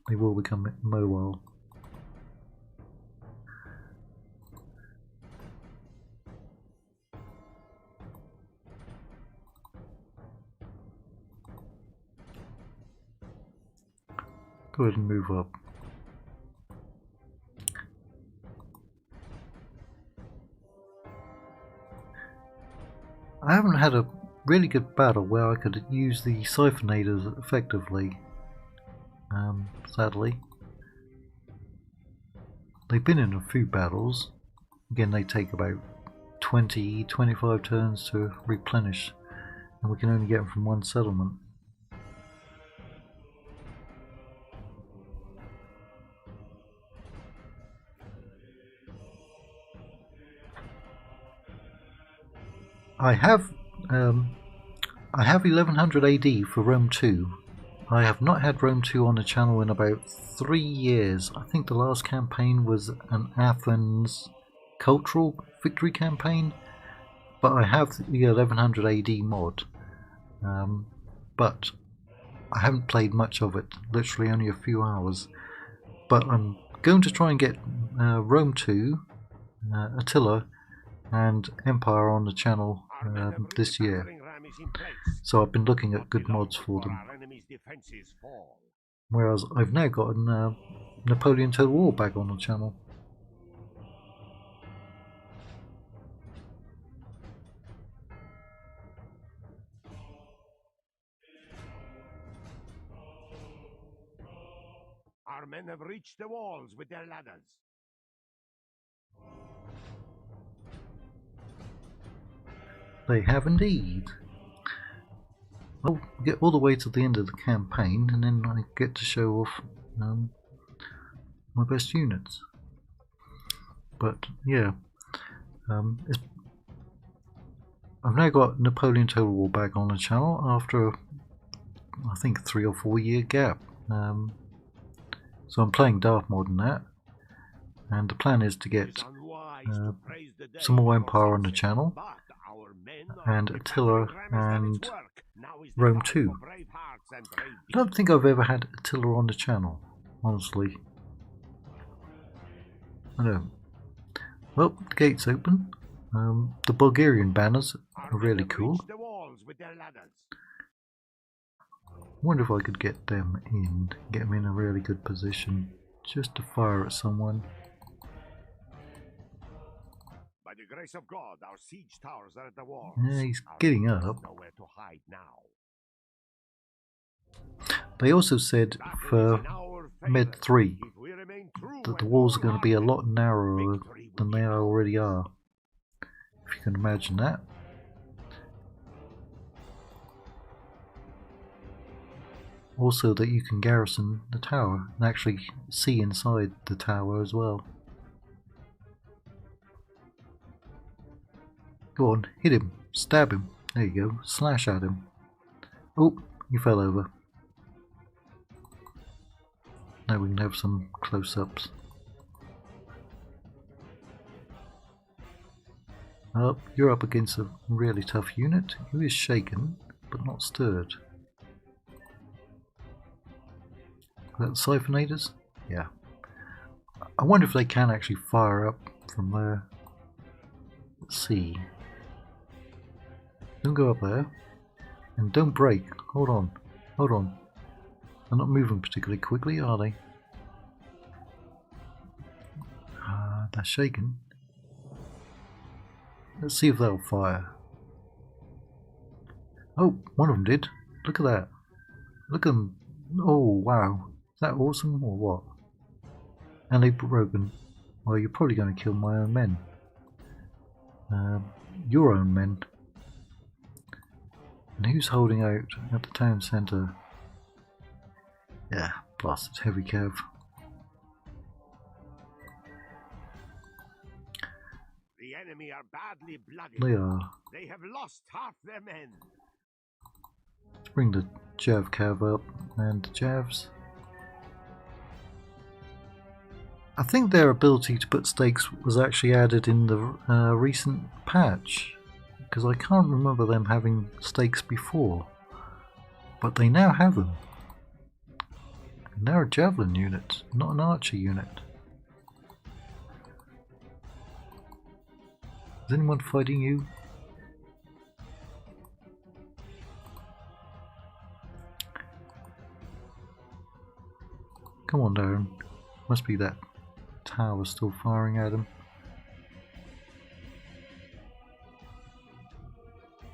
they will become immobile. Go ahead and move up. I haven't had a really good battle where I could use the siphonators effectively, sadly. They've been in a few battles. Again, they take about 20-25 turns to replenish, and we can only get them from one settlement. I have 1100 AD for Rome 2. I have not had Rome 2 on the channel in about 3 years. I think the last campaign was an Athens cultural victory campaign, but I have the 1100 AD mod. But I haven't played much of it, literally only a few hours. But I'm going to try and get Rome 2, Attila, and Empire on the channel this year. So I've been looking at good mods for them. Whereas I've now got a Napoleon Total War back on the channel. Our men have reached the walls with their ladders. They have indeed. I'll get all the way to the end of the campaign and then I get to show off my best units. But yeah, I've now got Napoleon Total War back on the channel after I think 3 or 4 year gap. So I'm playing Dark Mod in that, and the plan is to get some more Empire on the channel, and Attila and Rome 2. I don't think I've ever had Attila on the channel, honestly. I know. Well, the gate's open. The Bulgarian banners are really cool. I wonder if I could get them in a really good position, just to fire at someone. By the grace of God, our siege towers are at the walls. Yeah, he's getting up. Nowhere to hide now. They also said for Med 3 that the walls are going to be a lot narrower than they already are. If you can imagine that. Also that you can garrison the tower and actually see inside the tower as well. Go on, hit him, stab him. There you go, slash at him. Oh, you fell over. Now we can have some close-ups. Oh, you're up against a really tough unit who is shaken but not stirred. Are that siphonators? Yeah. I wonder if they can actually fire up from there. Let's see. Don't go up there. And don't break. Hold on. Hold on. They're not moving particularly quickly, are they? They're shaken. Let's see if they'll fire. Oh, one of them did. Look at that. Look at them. Oh, wow. Is that awesome or what? And they've broken. Well, you're probably going to kill my own men. Your own men. And who's holding out at the town centre? Yeah, blasted heavy cav. The enemy are badly bloody. They are. They have lost half their men. Let's bring the Jav cav up and the Javs. I think their ability to put stakes was actually added in the recent patch, because I can't remember them having stakes before, but they now have them. And they're a javelin unit, not an archer unit. Is anyone fighting you? Come on, Darren. Must be that tower still firing at him.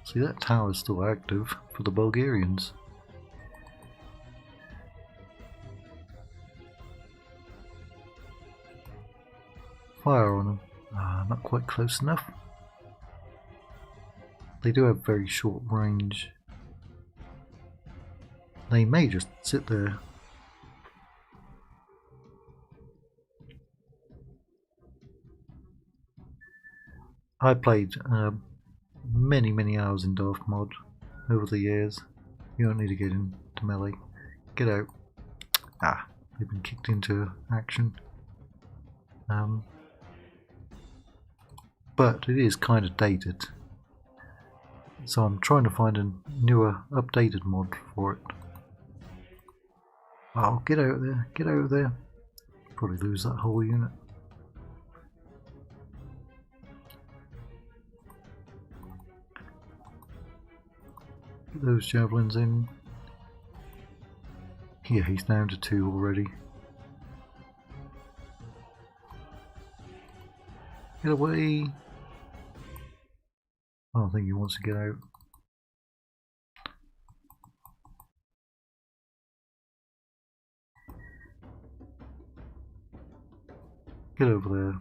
See, that tower is still active for the Bulgarians. Fire on them. Not quite close enough. They do have very short range. They may just sit there. I played many hours in Daft Mod over the years. You don't need to get into melee. Get out. Ah, they've been kicked into action. But it is kind of dated. So I'm trying to find a newer, updated mod for it. Oh, get out there, get out there. Probably lose that whole unit. Get those javelins in. Yeah, he's down to 2 already. Get away! I don't think he wants to get out. Get over there.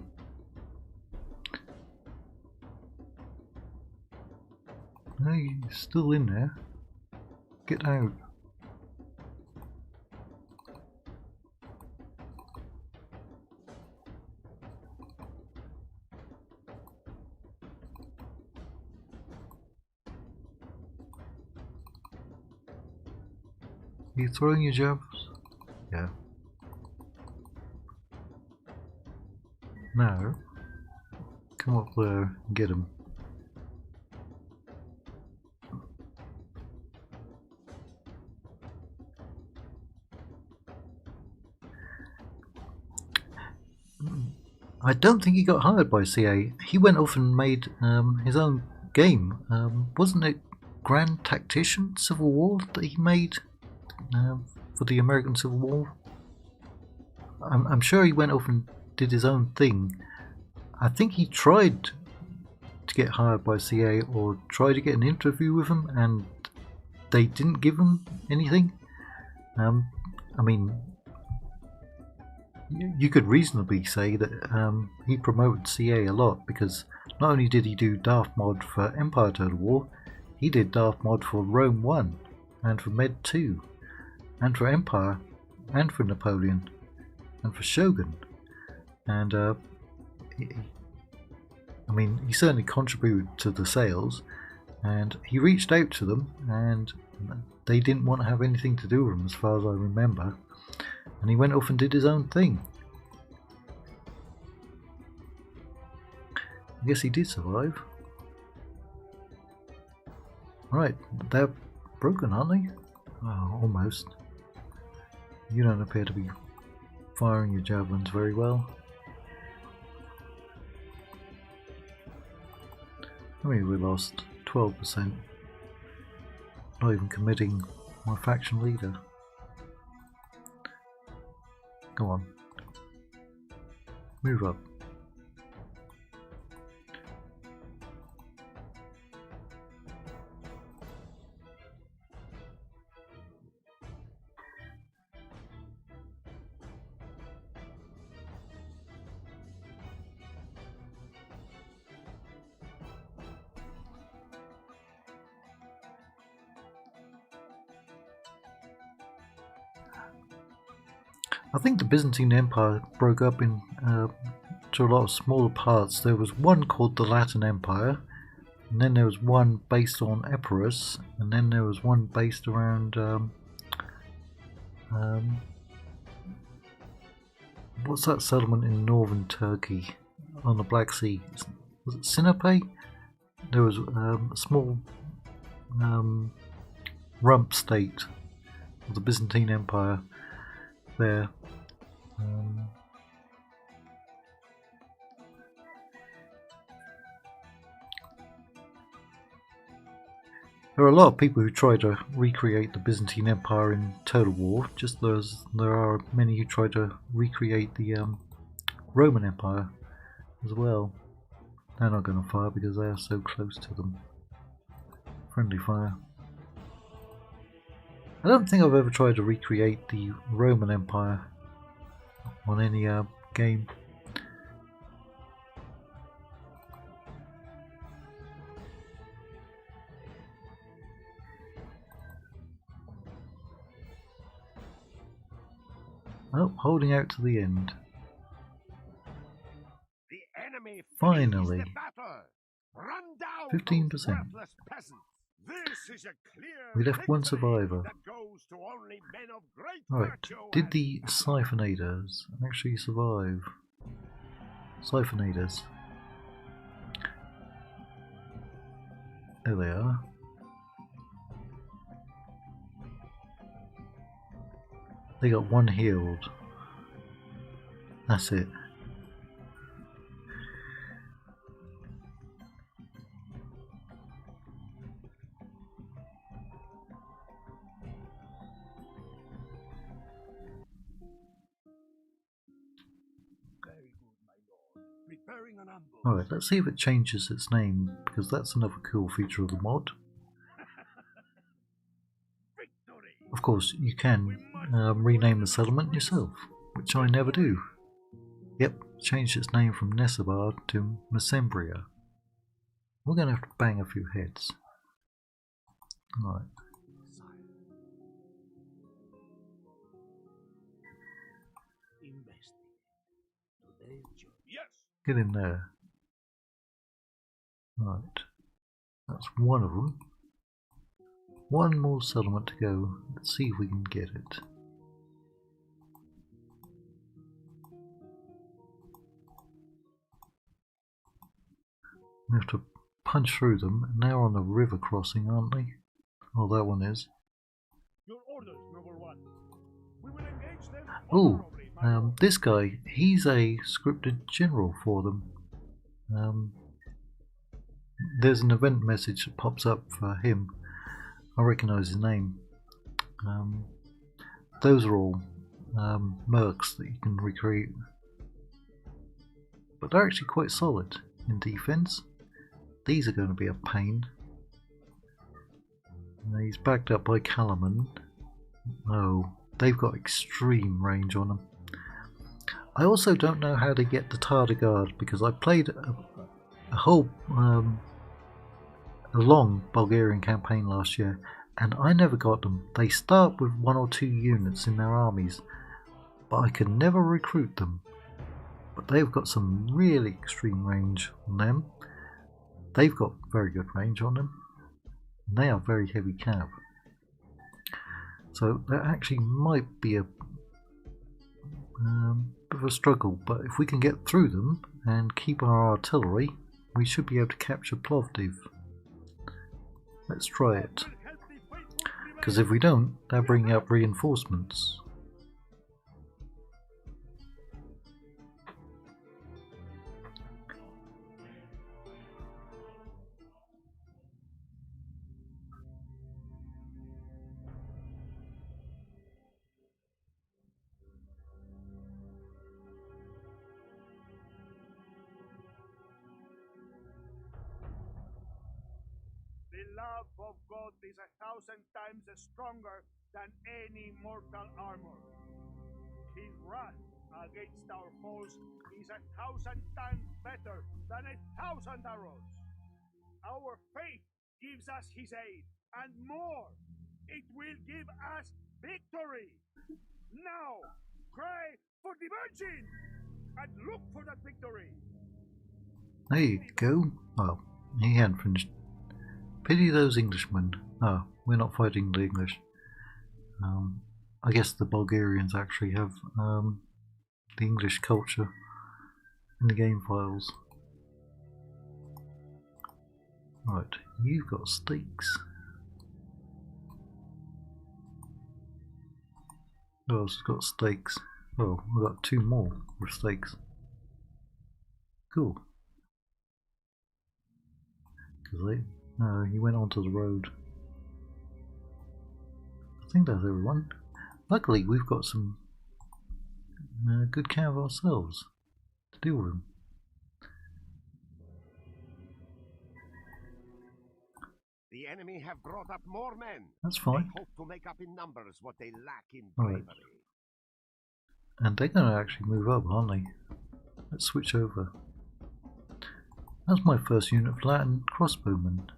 No, he's still in there. Get out. Are you throwing your jabs? Yeah. Now, come up there and get him. I don't think he got hired by CA. He went off and made his own game. Wasn't it Grand Tactician Civil War that he made for the American Civil War? I'm sure he went off and did his own thing. I think he tried to get hired by CA or tried to get an interview with him and they didn't give him anything. I mean, you could reasonably say that he promoted CA a lot, because not only did he do Daft Mod for Empire Total War, he did Daft Mod for Rome 1 and for Med 2. and for Empire, and for Napoleon, and for Shogun. And I mean, he certainly contributed to the sales, and he reached out to them, and they didn't want to have anything to do with him as far as I remember, and he went off and did his own thing. I guess he did survive. Right, they're broken, aren't they? Oh, almost. You don't appear to be firing your javelins very well. I mean, we lost 12%. Not even committing my faction leader. Go on. Move up. I think the Byzantine Empire broke up in to a lot of smaller parts. There was one called the Latin Empire, and then there was one based on Epirus, and then there was one based around what's that settlement in northern Turkey on the Black Sea? Was it Sinope? There was a small rump state of the Byzantine Empire there. There are a lot of people who try to recreate the Byzantine Empire in Total War, just as there are many who try to recreate the Roman Empire as well. They're not going to fire because they are so close to them. Friendly fire. I don't think I've ever tried to recreate the Roman Empire on any game. Oh, holding out to the end. The enemy Finally. 15%. This is a clear We left one victory survivor. that goes to only men of great Right, virtue did and the Siphonators actually survive? Siphonators. There they are. They got one healed. That's it. Very good, my lord. Preparing an ambush. Alright, let's see if it changes its name, because that's another cool feature of the mod. Victory. Of course, you can rename the settlement yourself, which I never do. Yep, changed its name from Nesabard to Mesembria. We're going to have to bang a few heads. Alright. Yes. Get in there. Right. That's one of them. One more settlement to go. Let's see if we can get it. We have to punch through them. Now we're on the river crossing, aren't we? Oh, that one is. Your orders, number one. We will engage them Oh, honorably, my lord. this guy, he's a scripted general for them. There's an event message that pops up for him. I recognise his name. Those are all mercs that you can recreate. But they're actually quite solid in defence. These are going to be a pain. And he's backed up by Kalaman. Oh, they've got extreme range on them. I also don't know how to get the Tardigrade because I played a whole a long Bulgarian campaign last year and I never got them. They start with 1 or 2 units in their armies, but I can never recruit them. But they've got some really extreme range on them. They've got very good range on them. And they are very heavy cav. So that actually might be a bit of a struggle, but if we can get through them and keep our artillery, we should be able to capture Plovdiv. Let's try it. Because if we don't, they'll bring up reinforcements. The love of God is 1,000 times stronger than any mortal armor. His wrath against our foes is 1,000 times better than 1,000 arrows. Our faith gives us his aid, and more, it will give us victory. Now, cry for the Virgin, and look for that victory. There you go. Well, he hadn't finished. Pity those Englishmen. Oh, we're not fighting the English. I guess the Bulgarians actually have the English culture in the game files. Right, you've got stakes. Who else has got stakes? Oh, I've got 2 more with stakes. Cool. Because they... No, he went onto the road. I think that's everyone. Luckily, we've got some good cav ourselves to deal with them. The enemy have brought up more men. That's fine. They hope to make up in numbers what they lack in Right. bravery. And they're going to actually move up, aren't they? Let's switch over. That's my first unit of Latin crossbowmen.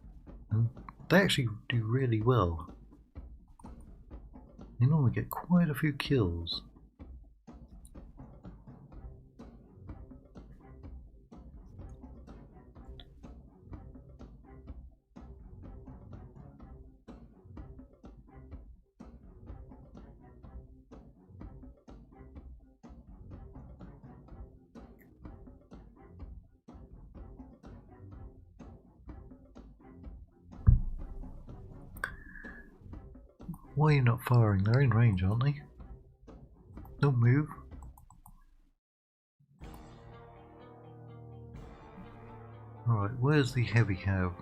And they actually do really well. They normally get quite a few kills. Why are you not firing? They're in range, aren't they? Don't move. Alright, where's the heavy cav?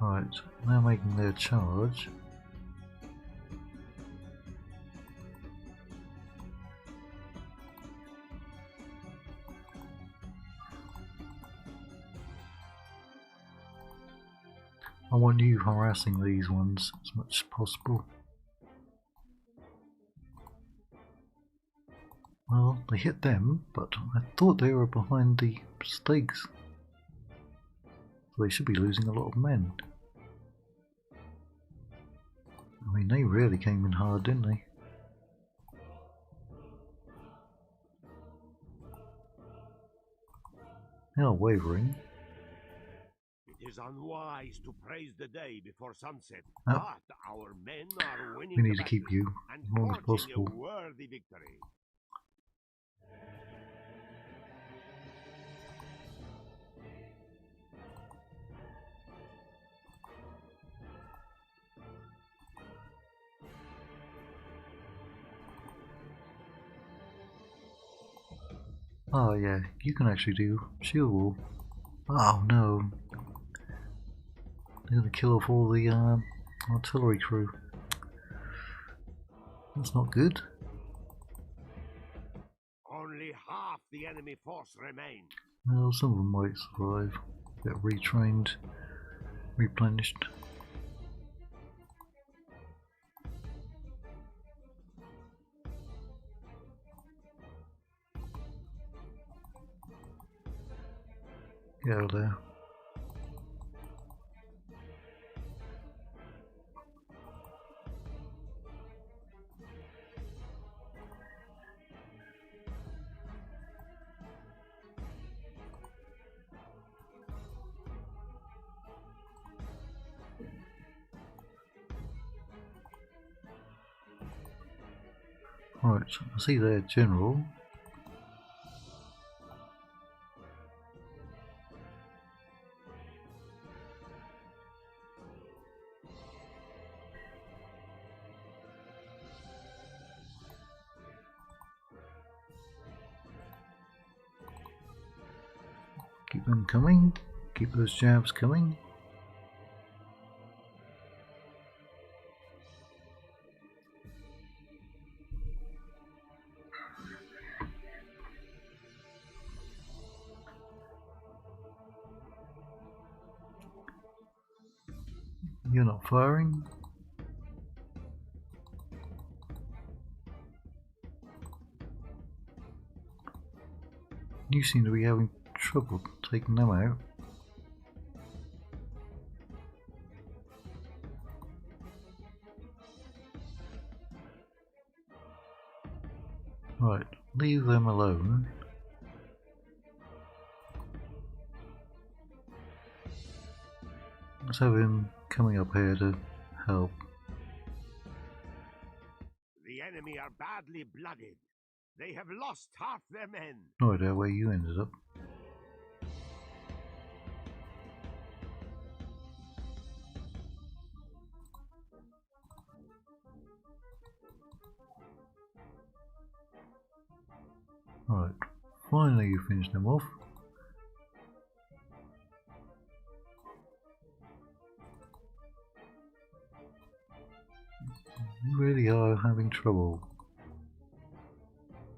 Right, they're making their charge. I want you harassing these ones as much as possible. Well, they hit them, but I thought they were behind the stakes. So they should be losing a lot of men. I mean, they really came in hard, didn't they? They are wavering. It is unwise to praise the day before sunset, Oh. but our men are winning We the need to keep battle you and as long as forging a possible. worthy victory. Oh yeah, you can actually do shield wall. Oh no. They're gonna kill off all the artillery crew. That's not good. Only half the enemy force remains. Well, some of them might survive. Get retrained, replenished. Get out there. Right, I see there, General. Keep them coming. Keep those jabs coming. You're not firing. You seem to be having trouble taking them out. Right, leave them alone. Let's have him coming up here to help. The enemy are badly blooded. They have lost half their men. No idea where you ended up. Right, finally you finished them off. You really are having trouble.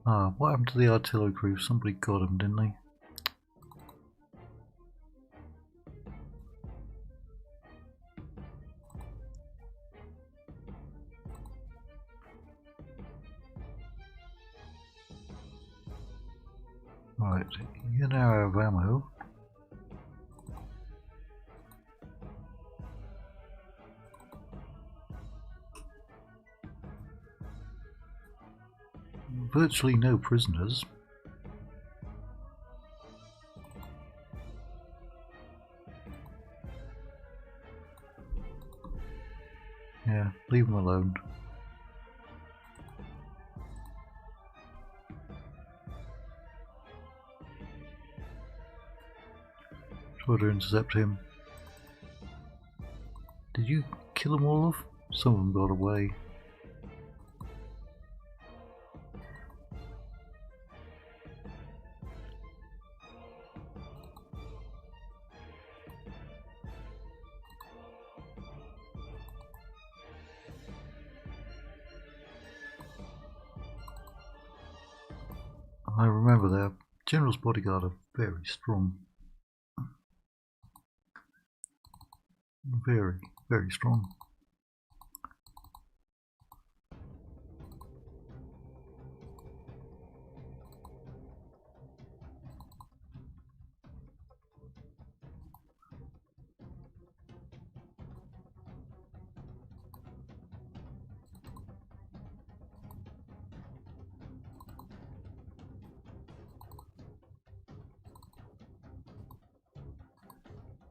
Ah, what happened to the artillery crew? Somebody got them, didn't they? Right, you're now out of ammo. Virtually no prisoners. Yeah, leave them alone. Try to intercept him. Did you kill them all off? Some of them got away. I remember that General's bodyguard are very strong. Very, very strong.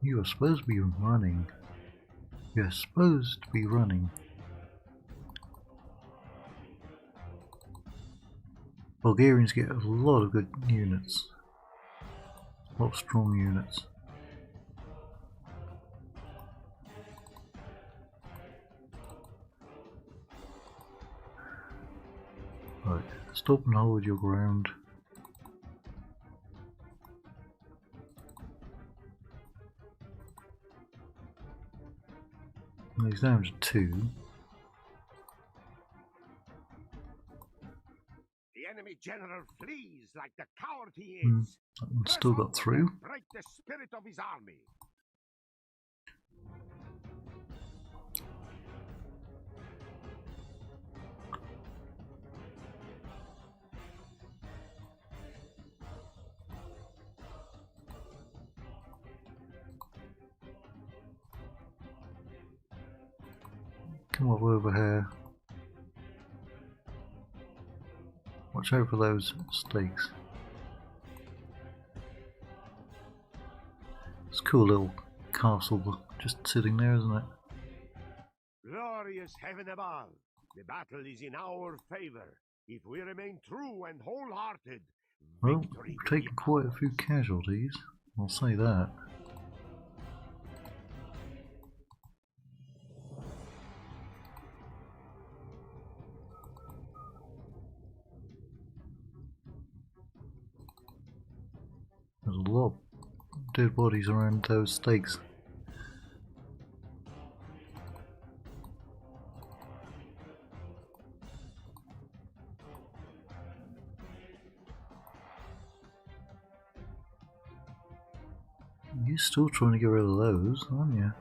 You are supposed to be running. You're supposed to be running. Bulgarians get a lot of good units. A lot of strong units. Right, stop and hold your ground. He's down to 2. The enemy general flees like the coward he is. That one still got through. Break the spirit of his army. Come over here. Watch over those stakes. It's a cool little castle just sitting there, isn't it? Glorious heaven above! The battle is in our favor. If we remain true and wholehearted, Well, victory we've will be taken quite a few casualties, I'll say that. There's a lot of dead bodies around those stakes. You're still trying to get rid of those, aren't you?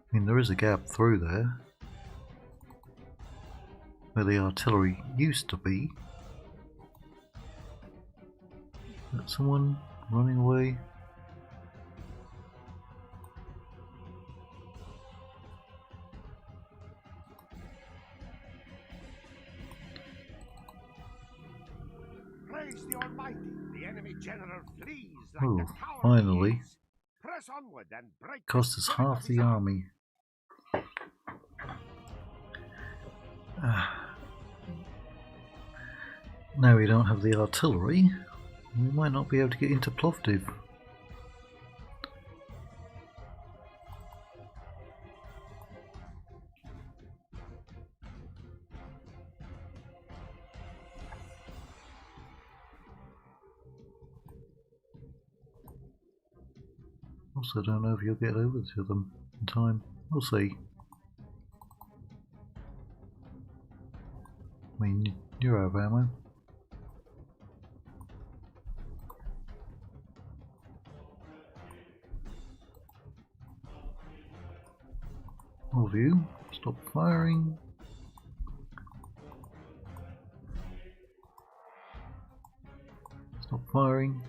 I mean, there is a gap through there where the artillery used to be. Is that someone running away? Praise the Almighty! The enemy general flees like Oh, the coward finally. he is. Press onward and break the Cost us spirit half of the his army. Now we don't have the artillery, we might not be able to get into Plovdiv. Also, don't know if you'll get over to them in time. We'll see. I mean, you're out of ammo. All of you, stop firing. Stop firing.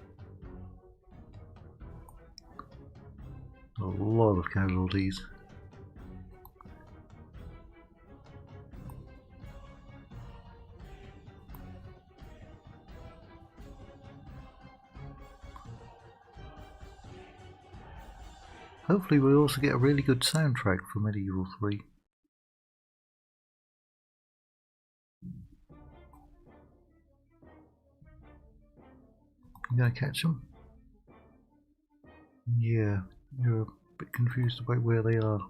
A lot of casualties. Hopefully we'll also get a really good soundtrack for Medieval 3. You gonna catch them? Yeah, you're a bit confused about where they are.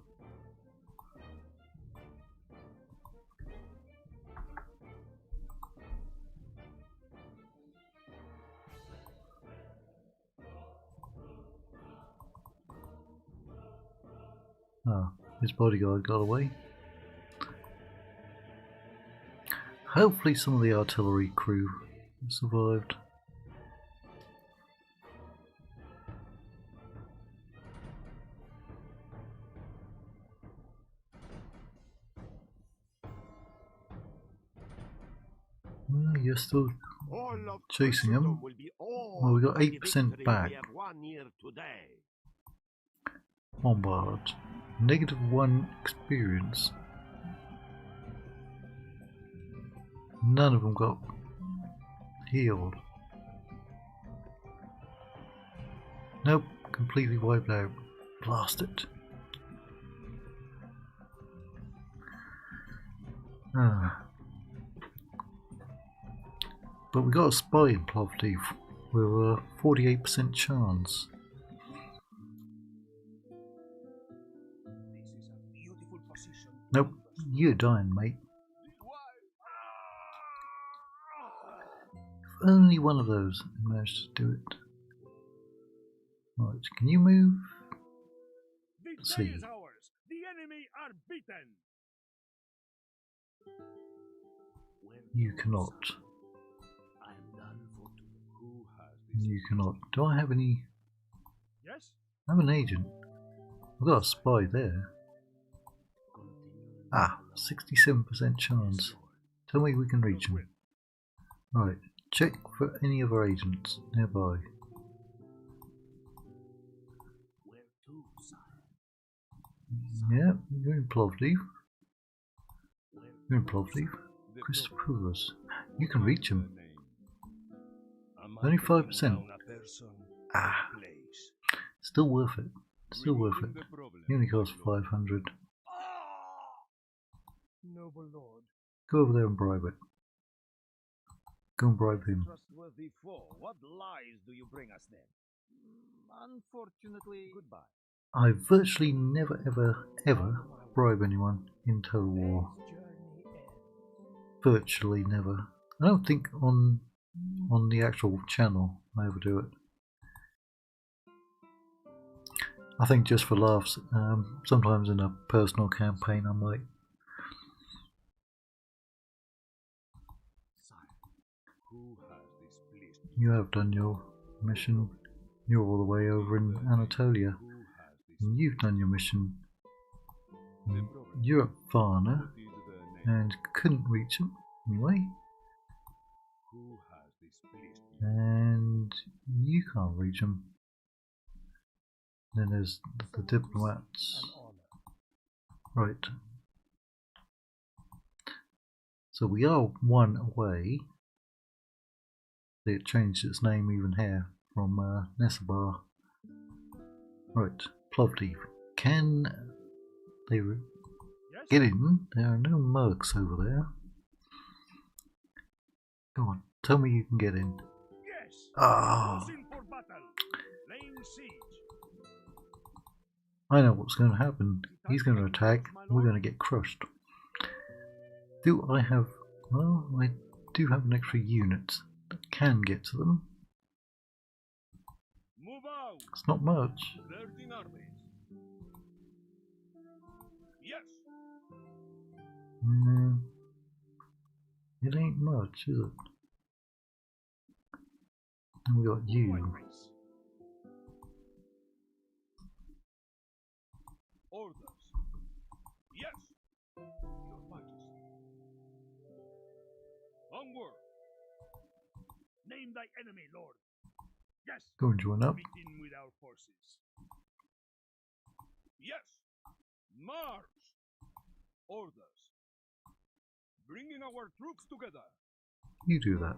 Ah, his bodyguard got away. Hopefully some of the artillery crew survived. Well, you're still All of chasing him. Christendom will be awed Well, we got by the 8% victory back. We have won here today. Bombard. -1 experience. None of them got healed. Nope, completely wiped out. Blast it. But we got a spy in Plovdiv with a 48% chance. This is a beautiful position. Nope, you're dying, mate. If only one of those managed to do it. Right, can you move? The Let's day see. is ours. The enemy are beaten. You cannot. I am done for today. Who has this? You cannot. Do I have any Yes? I'm an agent. I've got a spy there. Ah, 67% chance. Tell me we can reach him. Right, check for any other agents nearby. Yeah, you're in Plovdiv. You're in Plovdiv. Christopoulos. You can reach him. Only 5%. Ah, still worth it. Still worth it. He only costs 500. Noble lord. Go over there and bribe it. Go and bribe him. Trustworthy foe. What lies do you bring us then? Unfortunately. Goodbye. I virtually never ever bribe anyone in Total War. Virtually never. I don't think on the actual channel I ever do it. I think just for laughs. Sometimes in a personal campaign I might. You have done your mission. You're all the way over in Anatolia. And you've done your mission. You're at Varna and couldn't reach him anyway. And you can't reach him. Then there's the diplomats. Right. So we are one away. It changed its name even here from Nesabar. Right, Plovdiv. Can they get in? There are no mercs over there. Go on, tell me you can get in. Yes. Ah, For battle. Laying siege. I know what's going to happen. He's going to attack. We're going to get crushed. Do I have? Well, I do have an extra unit that can get to them. Move out. It's not much. 13 armies. Yes. No, it ain't much, is it? And we got you. Orders. Yes. Your Majesty. Onward. Name thy enemy, Lord. Yes. Go and join up. Begin with our forces. Yes. March. Orders. Bringing our troops together. You do that.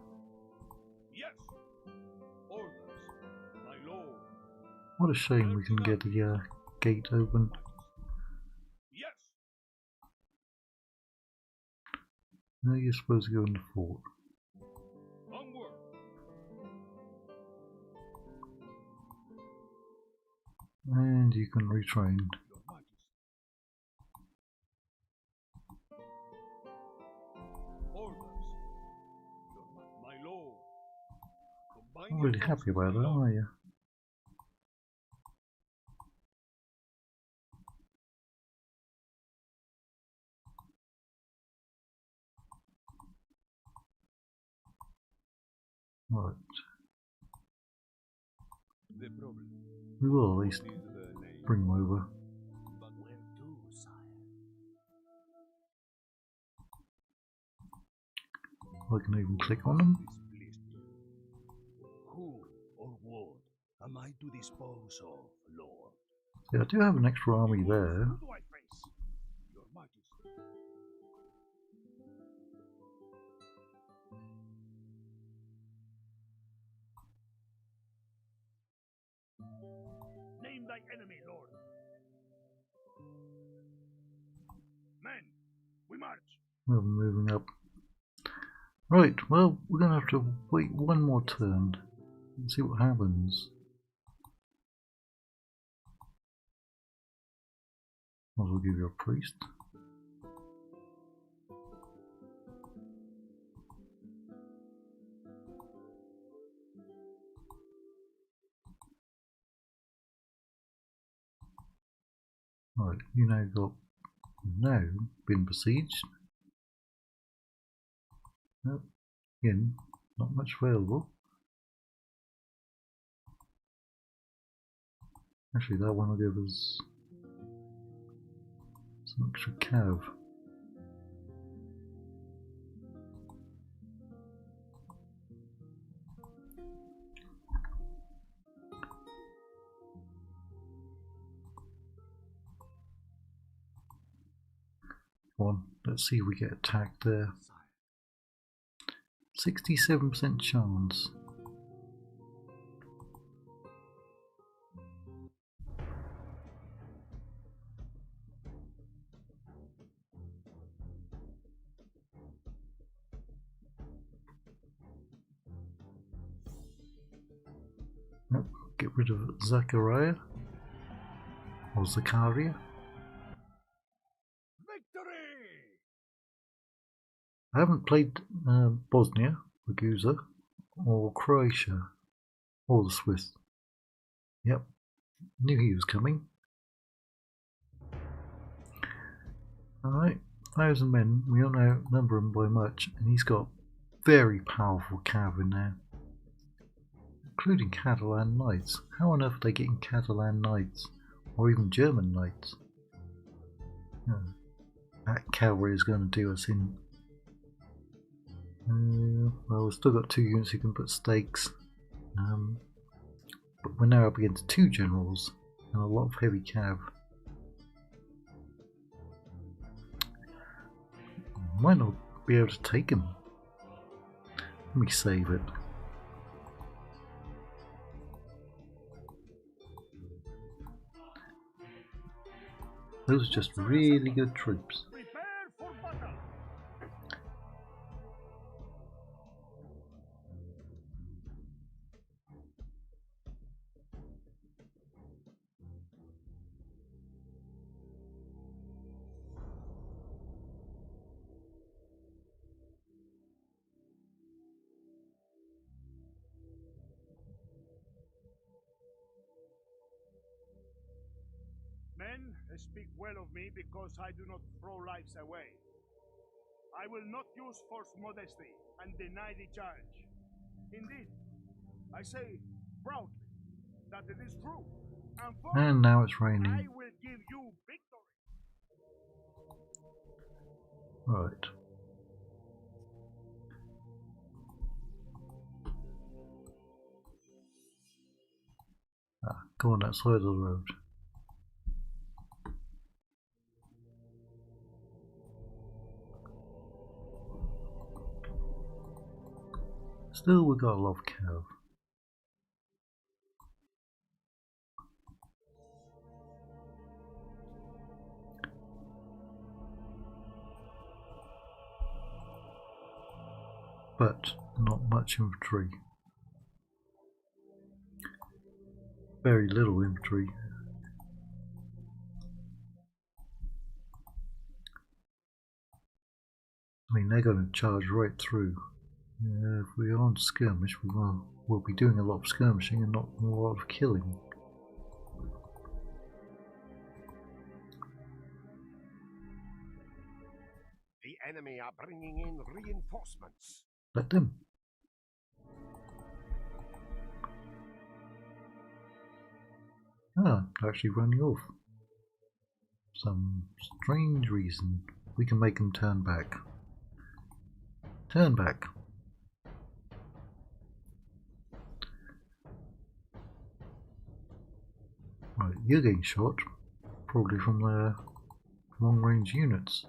Yes. Orders. My lord. What a shame we can get the gate open. Yes. Now you're supposed to go in the fort. Onward. And you can retrain. Your Majesty. Orders. My lord. Not really happy about that, are you? Right. The problem. We will at least bring them over. But where to, sire? I can even click on them. Who or what am I to dispose of, Lord? See, I do have an extra army there. Who do I face? Your Majesty. Name thy enemy, Lord. Men, we march. We're moving up. Right, well, we're going to have to wait one more turn and see what happens. Might as well give you a priest. Right, you now been besieged. Nope. Again, not much available. Actually, that one will give us some extra cav. One. Let's see if we get attacked there. 67% chance. Nope. Get rid of Zachariah or Zakaria. I haven't played Bosnia, Ragusa, or Croatia, or the Swiss. Yep, knew he was coming. Alright, 1,000 men, we don't outnumber him by much, and he's got very powerful cav in there. Including Catalan Knights. How on earth are they getting Catalan Knights? Or even German Knights? That cavalry is going to do us in. Well, we've still got 2 units who can put stakes. But we're now up against 2 generals and a lot of heavy cav. Might not be able to take him. Let me save it. Those are just really good troops. Men speak well of me because I do not throw lives away. I will not use false modesty and deny the charge. Indeed, I say proudly that it is true. And now it's raining. I will give you victory. Right. Go on that side of the road. Still, we got a lot of cav. But not much infantry. Very little infantry. I mean, they're going to charge right through. If we are on skirmish, we'll be doing a lot of skirmishing and not a lot of killing. The enemy are bringing in reinforcements. Let them. Ah, they're actually running off. Some strange reason. We can make them turn back. Turn back. Right, you're getting shot. Probably from the long-range units.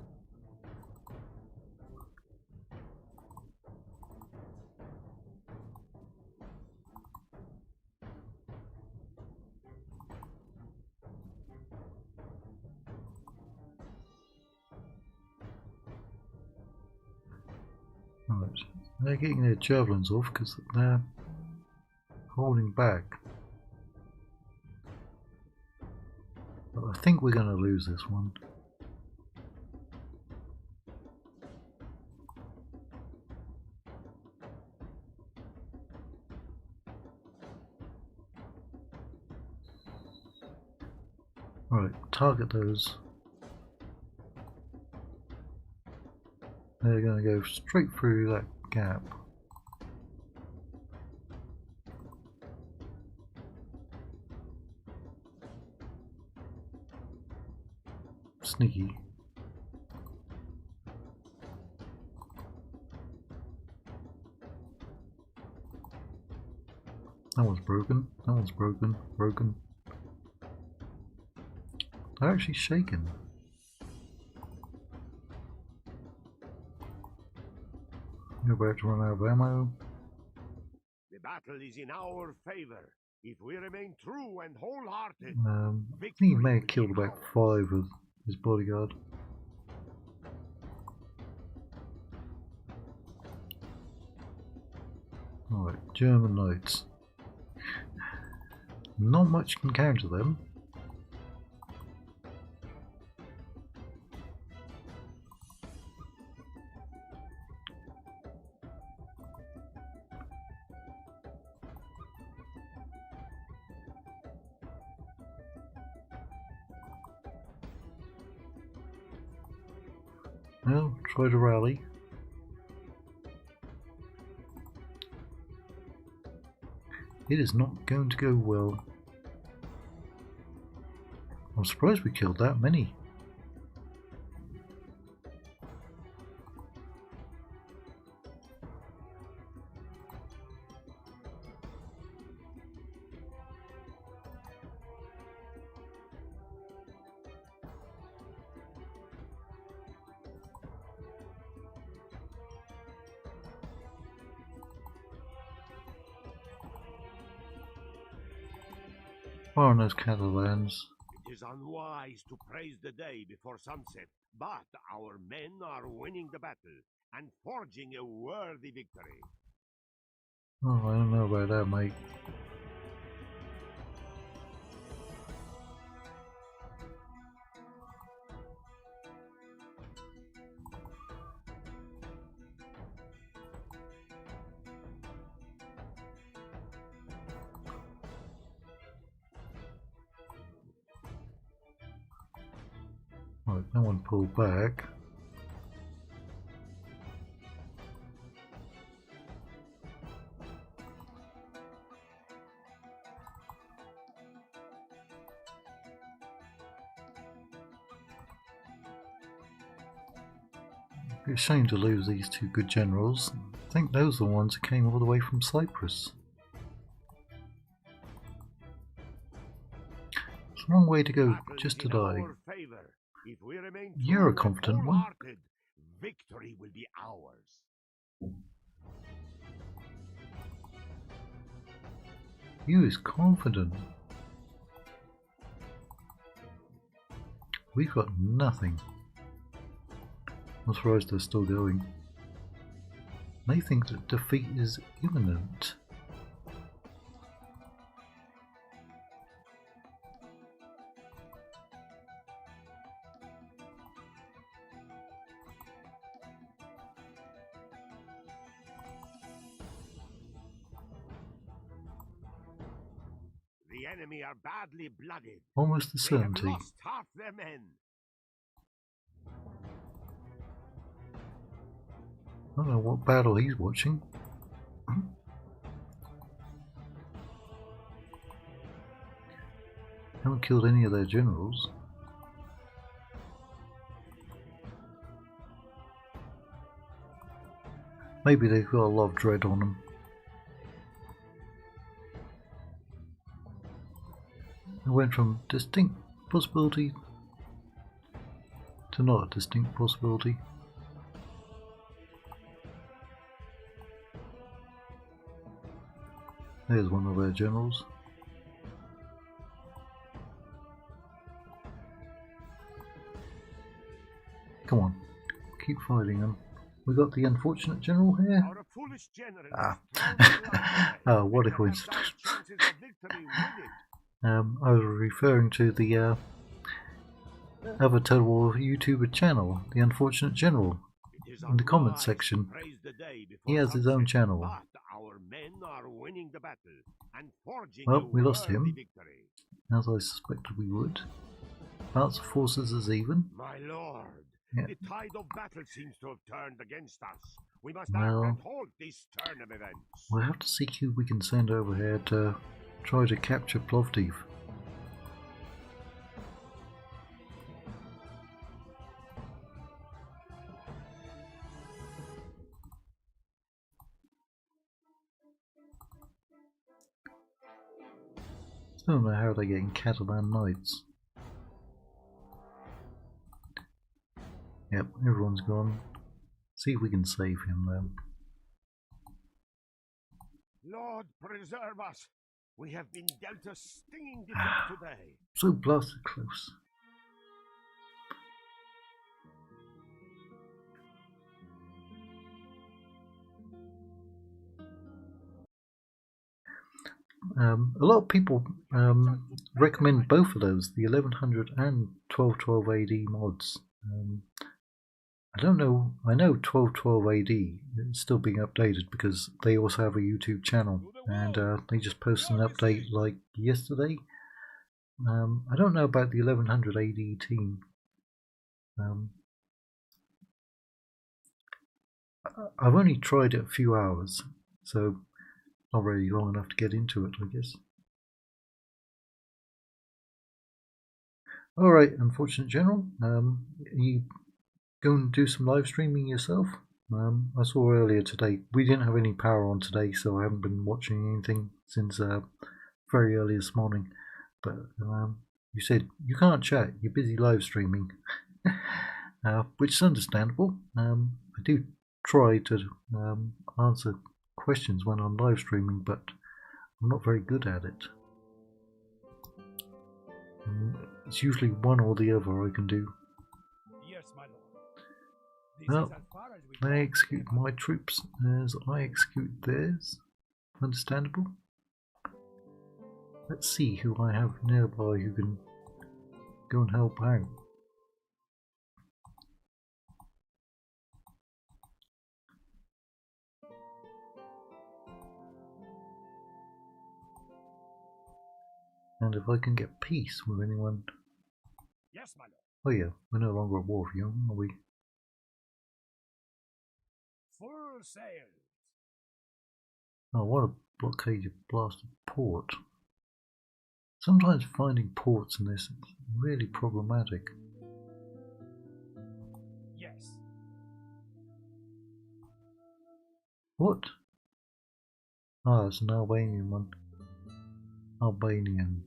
Right, they're getting their javelins off because they're holding back. But I think we're going to lose this one. Right, target those. They're going to go straight through that gap. sneaky. That one's broken. That one's broken. Broken. They're actually shaken. We're about to run out of ammo. The battle is in our favor. If we remain true and wholehearted, I think he may have killed about 5 of his bodyguard. Alright, German knights. Not much can counter them. Well, try to rally. It is not going to go well. I'm surprised we killed that many. Foreigners, Catalans. it is unwise to praise the day before sunset, but our men are winning the battle and forging a worthy victory. Oh, I don't know about that, mate. Right, no one pulled back. It's a shame to lose these two good generals. I think those are the ones that came all the way from Cyprus. It's the wrong way to go just to die. If we remain You're a confident one. Victory will be ours. You is confident. We've got nothing. I'm surprised they're still going. They think that defeat is imminent. The enemy are badly blooded. Almost a They have certainty. lost half their men. I don't know what battle he's watching. Haven't killed any of their generals. Maybe they've got a lot of dread on them. It went from distinct possibility to not a distinct possibility. There's one of their generals. Come on, keep fighting them. We got the unfortunate general here. Our foolish general Oh, what a coincidence. I was referring to the other Total War YouTuber channel, the unfortunate general, in the comment section. He has his own channel. Our men are winning the battle and forging Well, we lost him, victory. as I suspected we would. Balance of forces is even. My lord, Yeah. the tide of battle seems to have turned against us. We must Well, act and halt this turn of events. We'll have to see who we can send over here to try to capture Plovdiv. Still don't know how they're getting Catalan Knights. Yep, everyone's gone. See if we can save him though. Lord preserve us! We have been dealt a stinging defeat today. So blasted close. A lot of people recommend both of those, the 1100 and 1212 AD mods. I don't know, I know 1212 AD is still being updated because they also have a YouTube channel and they just posted an update like yesterday. I don't know about the 1100 AD team. I've only tried it a few hours, so not really long enough to get into it, I guess. Alright, Unfortunate General, you go and do some live streaming yourself? I saw earlier today, we didn't have any power on today, so I haven't been watching anything since very early this morning. But you said you can't chat, you're busy live streaming, which is understandable. I do try to answer questions when I'm live streaming, but I'm not very good at it. It's usually one or the other I can do. Yes, my lord. This Well, is as far as we they go. execute my troops as I execute theirs. Understandable. Let's see who I have nearby who can go and help out. And if I can get peace with anyone. Yes, my lord. Oh yeah, we're no longer at war with you, are we? Full sail. Oh, what a blockade of blasted port. Sometimes finding ports in this is really problematic. Yes. What? Ah, it's an Albanian one. Albanian.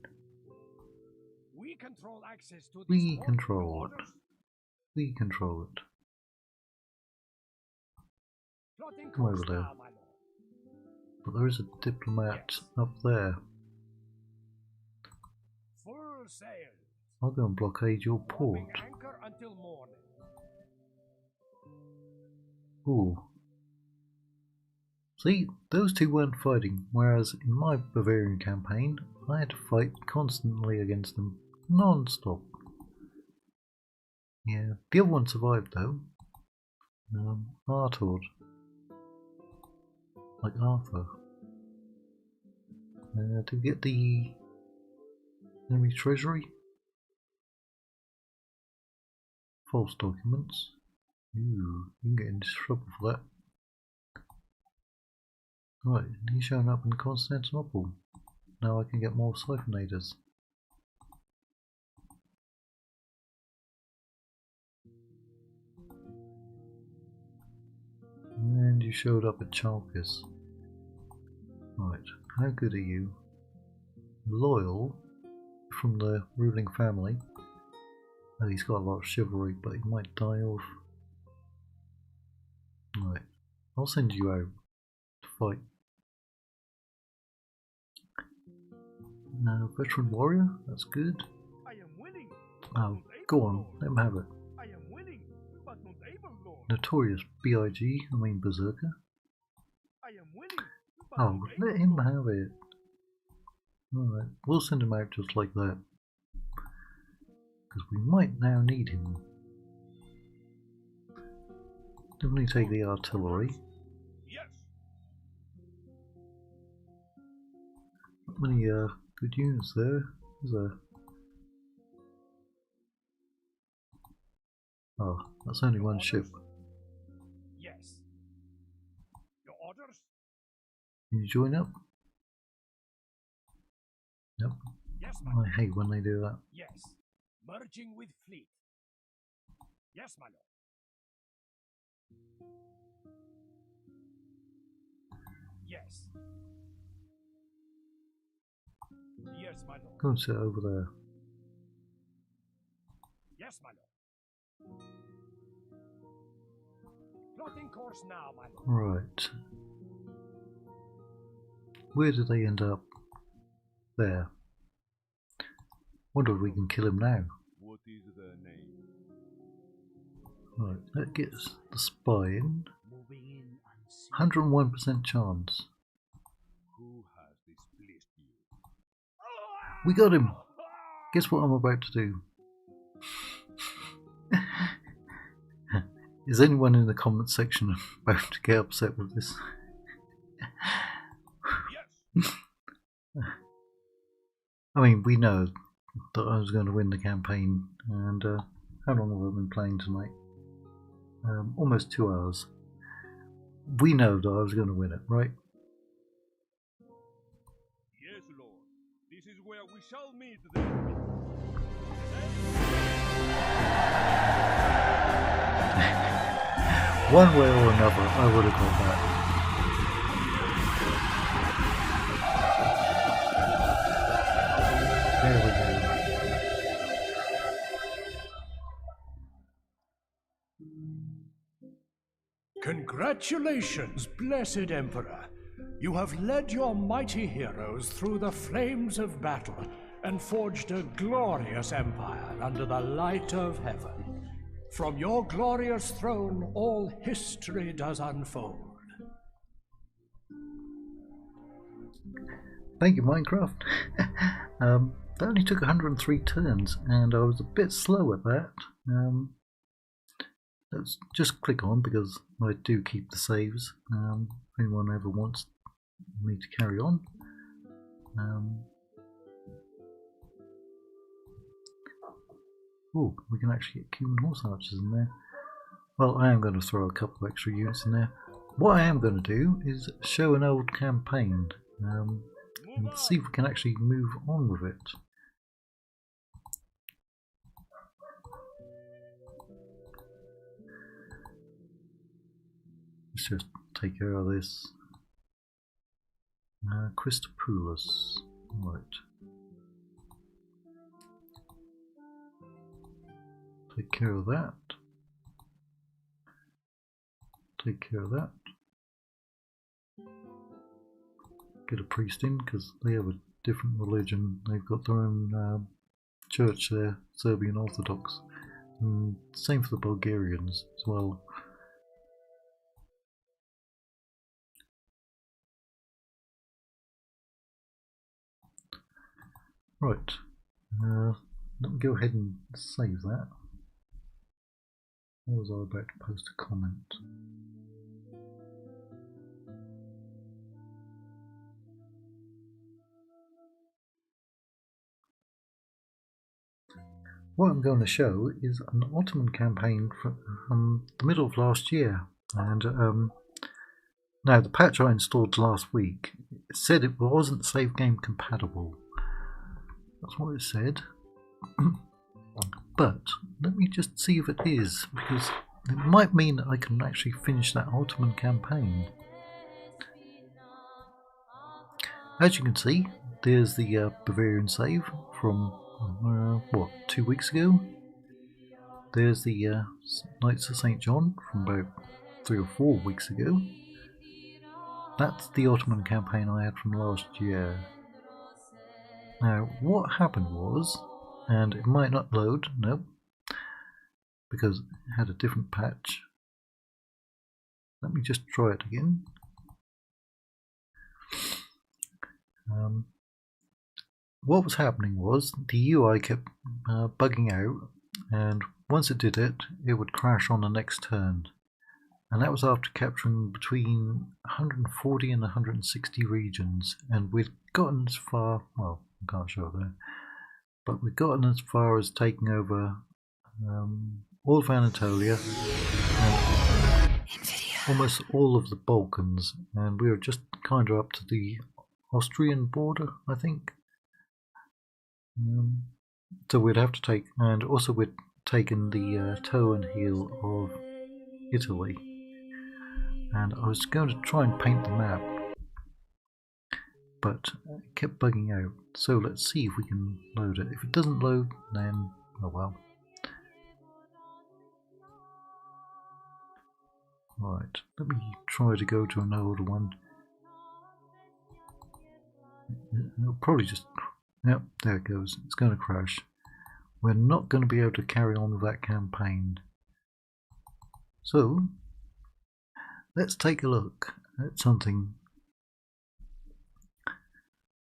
We control access to this We port. control Your it. orders? We control it. Plotting Come over course there. now, my lord. But there is a diplomat up there. Full sail. I'll go and blockade your Dropping port. anchor until morning. Ooh. See, those two weren't fighting, whereas in my Bavarian campaign, I had to fight constantly against them, non-stop. Yeah, the other one survived though. Arthur. Like Arthur. To get the enemy treasury. False documents. Ooh, you can get into trouble for that. Right, he's showing up in Constantinople. Now I can get more siphonators. And you showed up at Chalkis. Right, how good are you? Loyal, from the ruling family. Oh, he's got a lot of chivalry, but he might die off. Right, I'll send you out to fight. Now, veteran warrior, that's good. I am willing. Oh, go on, let him have it. I am willing, but not able, lord. Notorious B.I.G., I mean Berserker. I am willing, but Oh, not let able, him lord. have it. Alright, we'll send him out just like that. Because we might now need him. Definitely take the artillery. Yes. Not many good units there, is there? Oh, that's only one ship. Yes. Your orders? Can you join up? Nope. Yes, my I lord. hate when they do that. Yes. Merging with fleet. Yes, my lord. Yes. Yes. Yes, my lord. Go and sit over there. Yes, my lord. Plotting course now, my lord. Right. Where did they end up? There. Wonder if we can kill him now. What is their name? Right, that gets the spy in. Moving in unseen. 101% chance. Who has displeased you? We got him! Guess what I'm about to do? Is anyone in the comment section about to get upset with this? Yes. I mean, we know that I was going to win the campaign, and how long have I been playing tonight? Almost 2 hours. We know that I was going to win it, right? Yes, Lord. This is where we shall meet them. One way or another, I would have got that. There we go. Congratulations, blessed Emperor. You have led your mighty heroes through the flames of battle and forged a glorious empire under the light of heaven. From your glorious throne, all history does unfold. Thank you, Minecraft. That only took 103 turns, and I was a bit slow at that. Let's just click on, because I do keep the saves. If anyone ever wants me to carry on. Oh, we can actually get human horse archers in there. Well, I am going to throw a couple of extra units in there. What I am going to do is show an old campaign and see if we can actually move on with it. Let's just take care of this. Christopoulos. Right. Take care of that. Take care of that. Get a priest in, because they have a different religion. They've got their own church there, Serbian Orthodox. And same for the Bulgarians as well. Right, let me go ahead and save that. Or was I about to post a comment? What I'm going to show is an Ottoman campaign from the middle of last year, and now the patch I installed last week said it wasn't save game compatible. That's what it said. But let me just see if it is, because it might mean that I can actually finish that Ottoman campaign. As you can see, there's the Bavarian save from what, 2 weeks ago. There's the Knights of St. John from about 3 or 4 weeks ago. That's the Ottoman campaign I had from last year. Now, what happened was, and it might not load, nope, because it had a different patch. Let me just try it again. What was happening was the UI kept bugging out, and once it did it, it would crash on the next turn. And that was after capturing between 140 and 160 regions, and we'd gotten as far, well, I can't show it there, but we'd gotten as far as taking over all of Anatolia and almost all of the Balkans, and we were just kind of up to the Austrian border, I think. So we'd have to take, and also we'd taken the toe and heel of Italy, and I was going to try and paint the map, but it kept bugging out. So let's see if we can load it. If it doesn't load, then oh well. Right, let me try to go to an older one. It'll probably just... Yep, there it goes. It's going to crash. We're not going to be able to carry on with that campaign. So, let's take a look at something.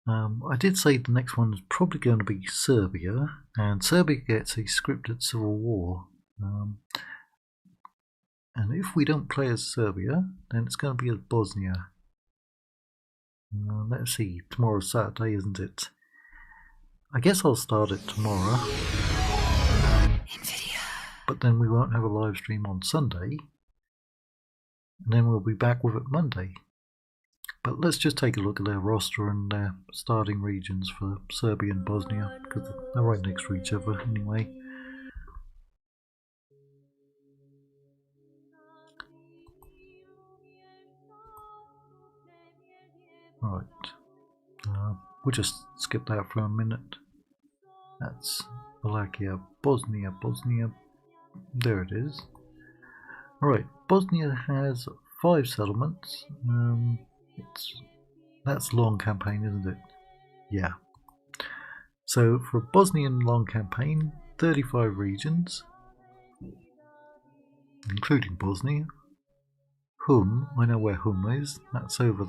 I did say the next one is probably going to be Serbia, and Serbia gets a scripted civil war. And if we don't play as Serbia, then it's going to be as Bosnia. Let's see, tomorrow's Saturday, isn't it? I guess I'll start it tomorrow. But then we won't have a live stream on Sunday. And then we'll be back with it Monday. But let's just take a look at their roster and their starting regions for Serbia and Bosnia, because they're right next to each other anyway. Right, we'll just skip that for a minute. That's Wallachia, Bosnia, there it is. Alright, Bosnia has 5 settlements. That's a long campaign, isn't it? Yeah. So for a Bosnian long campaign, 35 regions, including Bosnia. Hum, I know where Hum is. That's over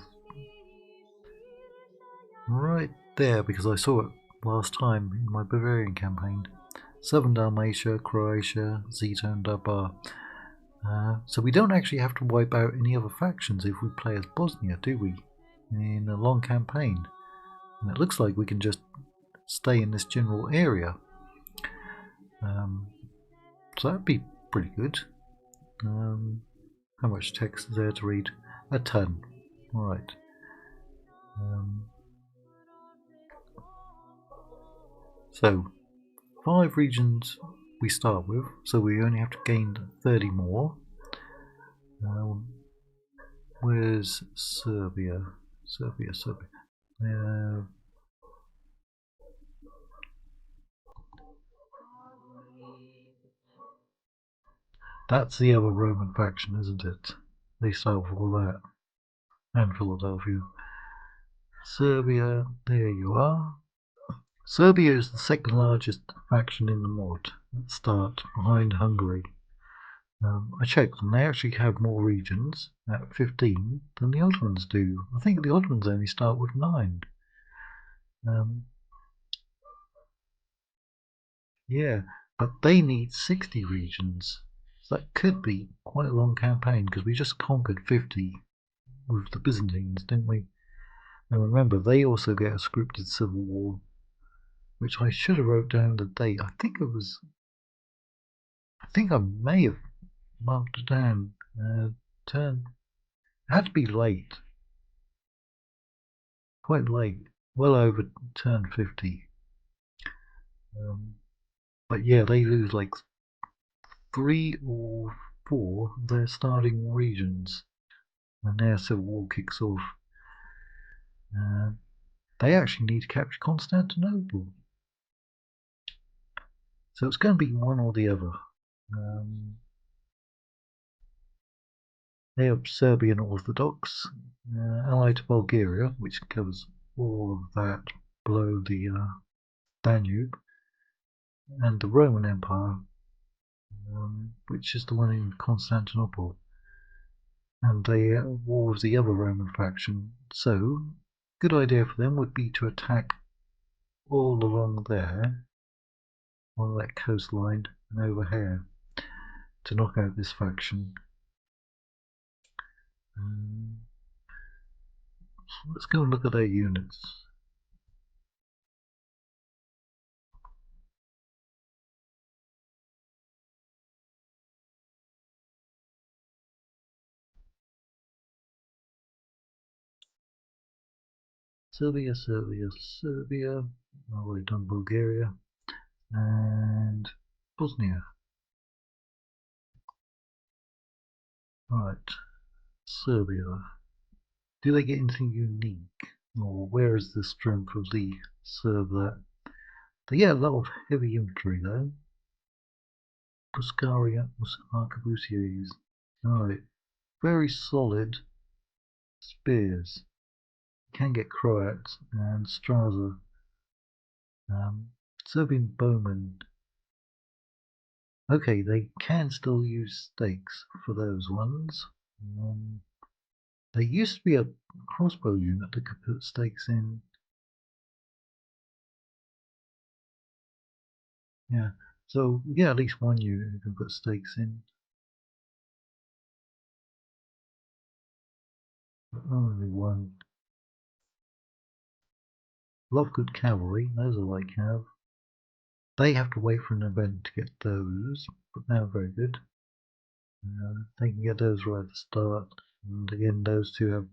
right there because I saw it last time in my Bavarian campaign. Southern Dalmatia, Croatia, Zeta and Dabar. So we don't actually have to wipe out any other factions if we play as Bosnia, do we? In a long campaign. And it looks like we can just stay in this general area. So that'd be pretty good. How much text is there to read? A ton. Alright. So, 5 regions we start with, so we only have to gain 30 more. Where's Serbia? Serbia. That's the other Roman faction, isn't it? They start with all that. And Philadelphia. Serbia, there you are. Serbia is the second largest faction in the mod at start, behind Hungary. I checked and they actually have more regions at 15 than the Ottomans do. I think the Ottomans only start with 9. Yeah, but they need 60 regions. So that could be quite a long campaign because we just conquered 50 with the Byzantines, didn't we? And remember, they also get a scripted civil war, which I should have wrote down the date. I think I may have marked it down. It had to be late. Quite late. Well over turn 50. But yeah, they lose like 3 or 4 of their starting regions. And their civil war kicks off. They actually need to capture Constantinople. So it's going to be one or the other. They are Serbian Orthodox, allied to Bulgaria, which covers all of that below the Danube, and the Roman Empire, which is the one in Constantinople. And they are at war with the other Roman faction. So, good idea for them would be to attack all along there, on that coastline, and over here, to knock out this faction. So let's go and look at their units. Serbia. I've already done Bulgaria. And Bosnia. Right. Serbia. Do they get anything unique? Or where is the strength of the serve that? They get a lot of heavy infantry though. Buscaria was arquebusiers. Alright, very solid spears. Can get Croats and Straza. Serbian bowmen. Okay, they can still use stakes for those ones. There used to be a crossbow unit that could put stakes in. Yeah, so yeah, at least one unit who can put stakes in. But only one. A lot of good cavalry, those I like have. They have to wait for an event to get those, but they're very good. They can get those right at the start, and again, those two have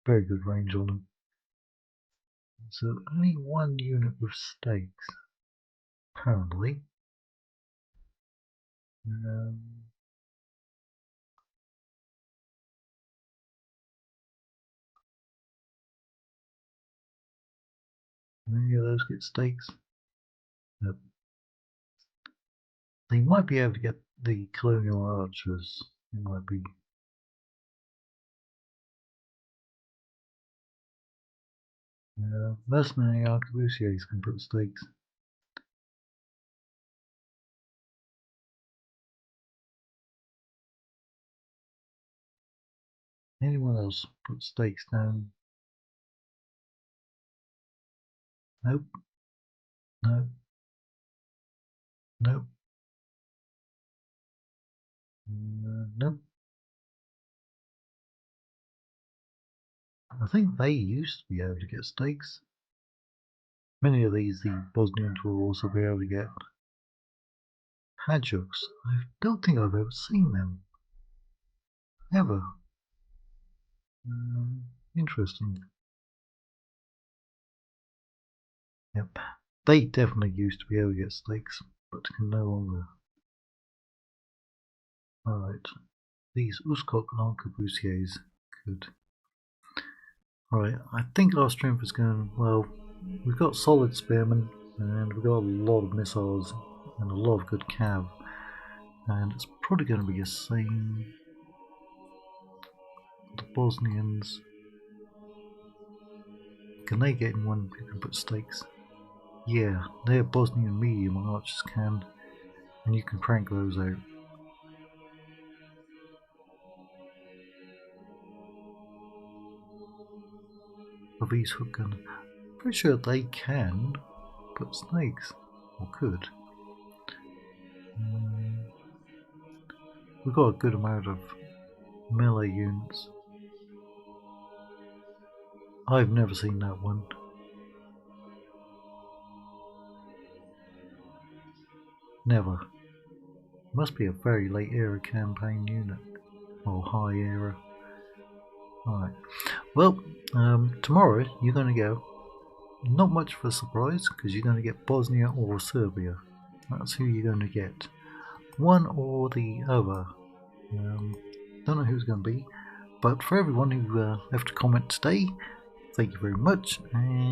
very good range on them. So only one unit with stakes, apparently. Any of those get stakes? Nope. They might be able to get the colonial archers. It might be. Mercenary arquebusiers can put stakes. Anyone else put stakes down? Nope. Nope. Nope. Nope. I think they used to be able to get stakes. Many of these, the Bosnians will also be able to get. Hadjuks. I don't think I've ever seen them. Ever. Interesting. Yep. They definitely used to be able to get stakes, but can no longer. Alright. These Uskok arquebusiers could. Right, I think our strength is going well. We've got solid spearmen, and we've got a lot of missiles, and a lot of good cav. And it's probably going to be the same. The Bosnians. Can they get in one who can put stakes? Yeah, their Bosnian medium archers can, and you can crank those out. Of these hook gunners, pretty sure they can put snakes, or could. We've got a good amount of melee units. I've never seen that one. Never. Must be a very late era campaign unit, or high era. Alright. Well, tomorrow you're going to go. Not much of a surprise, because you're going to get Bosnia or Serbia. That's who you're going to get. One or the other. Don't know who's going to be. But for everyone who left a comment today, thank you very much. And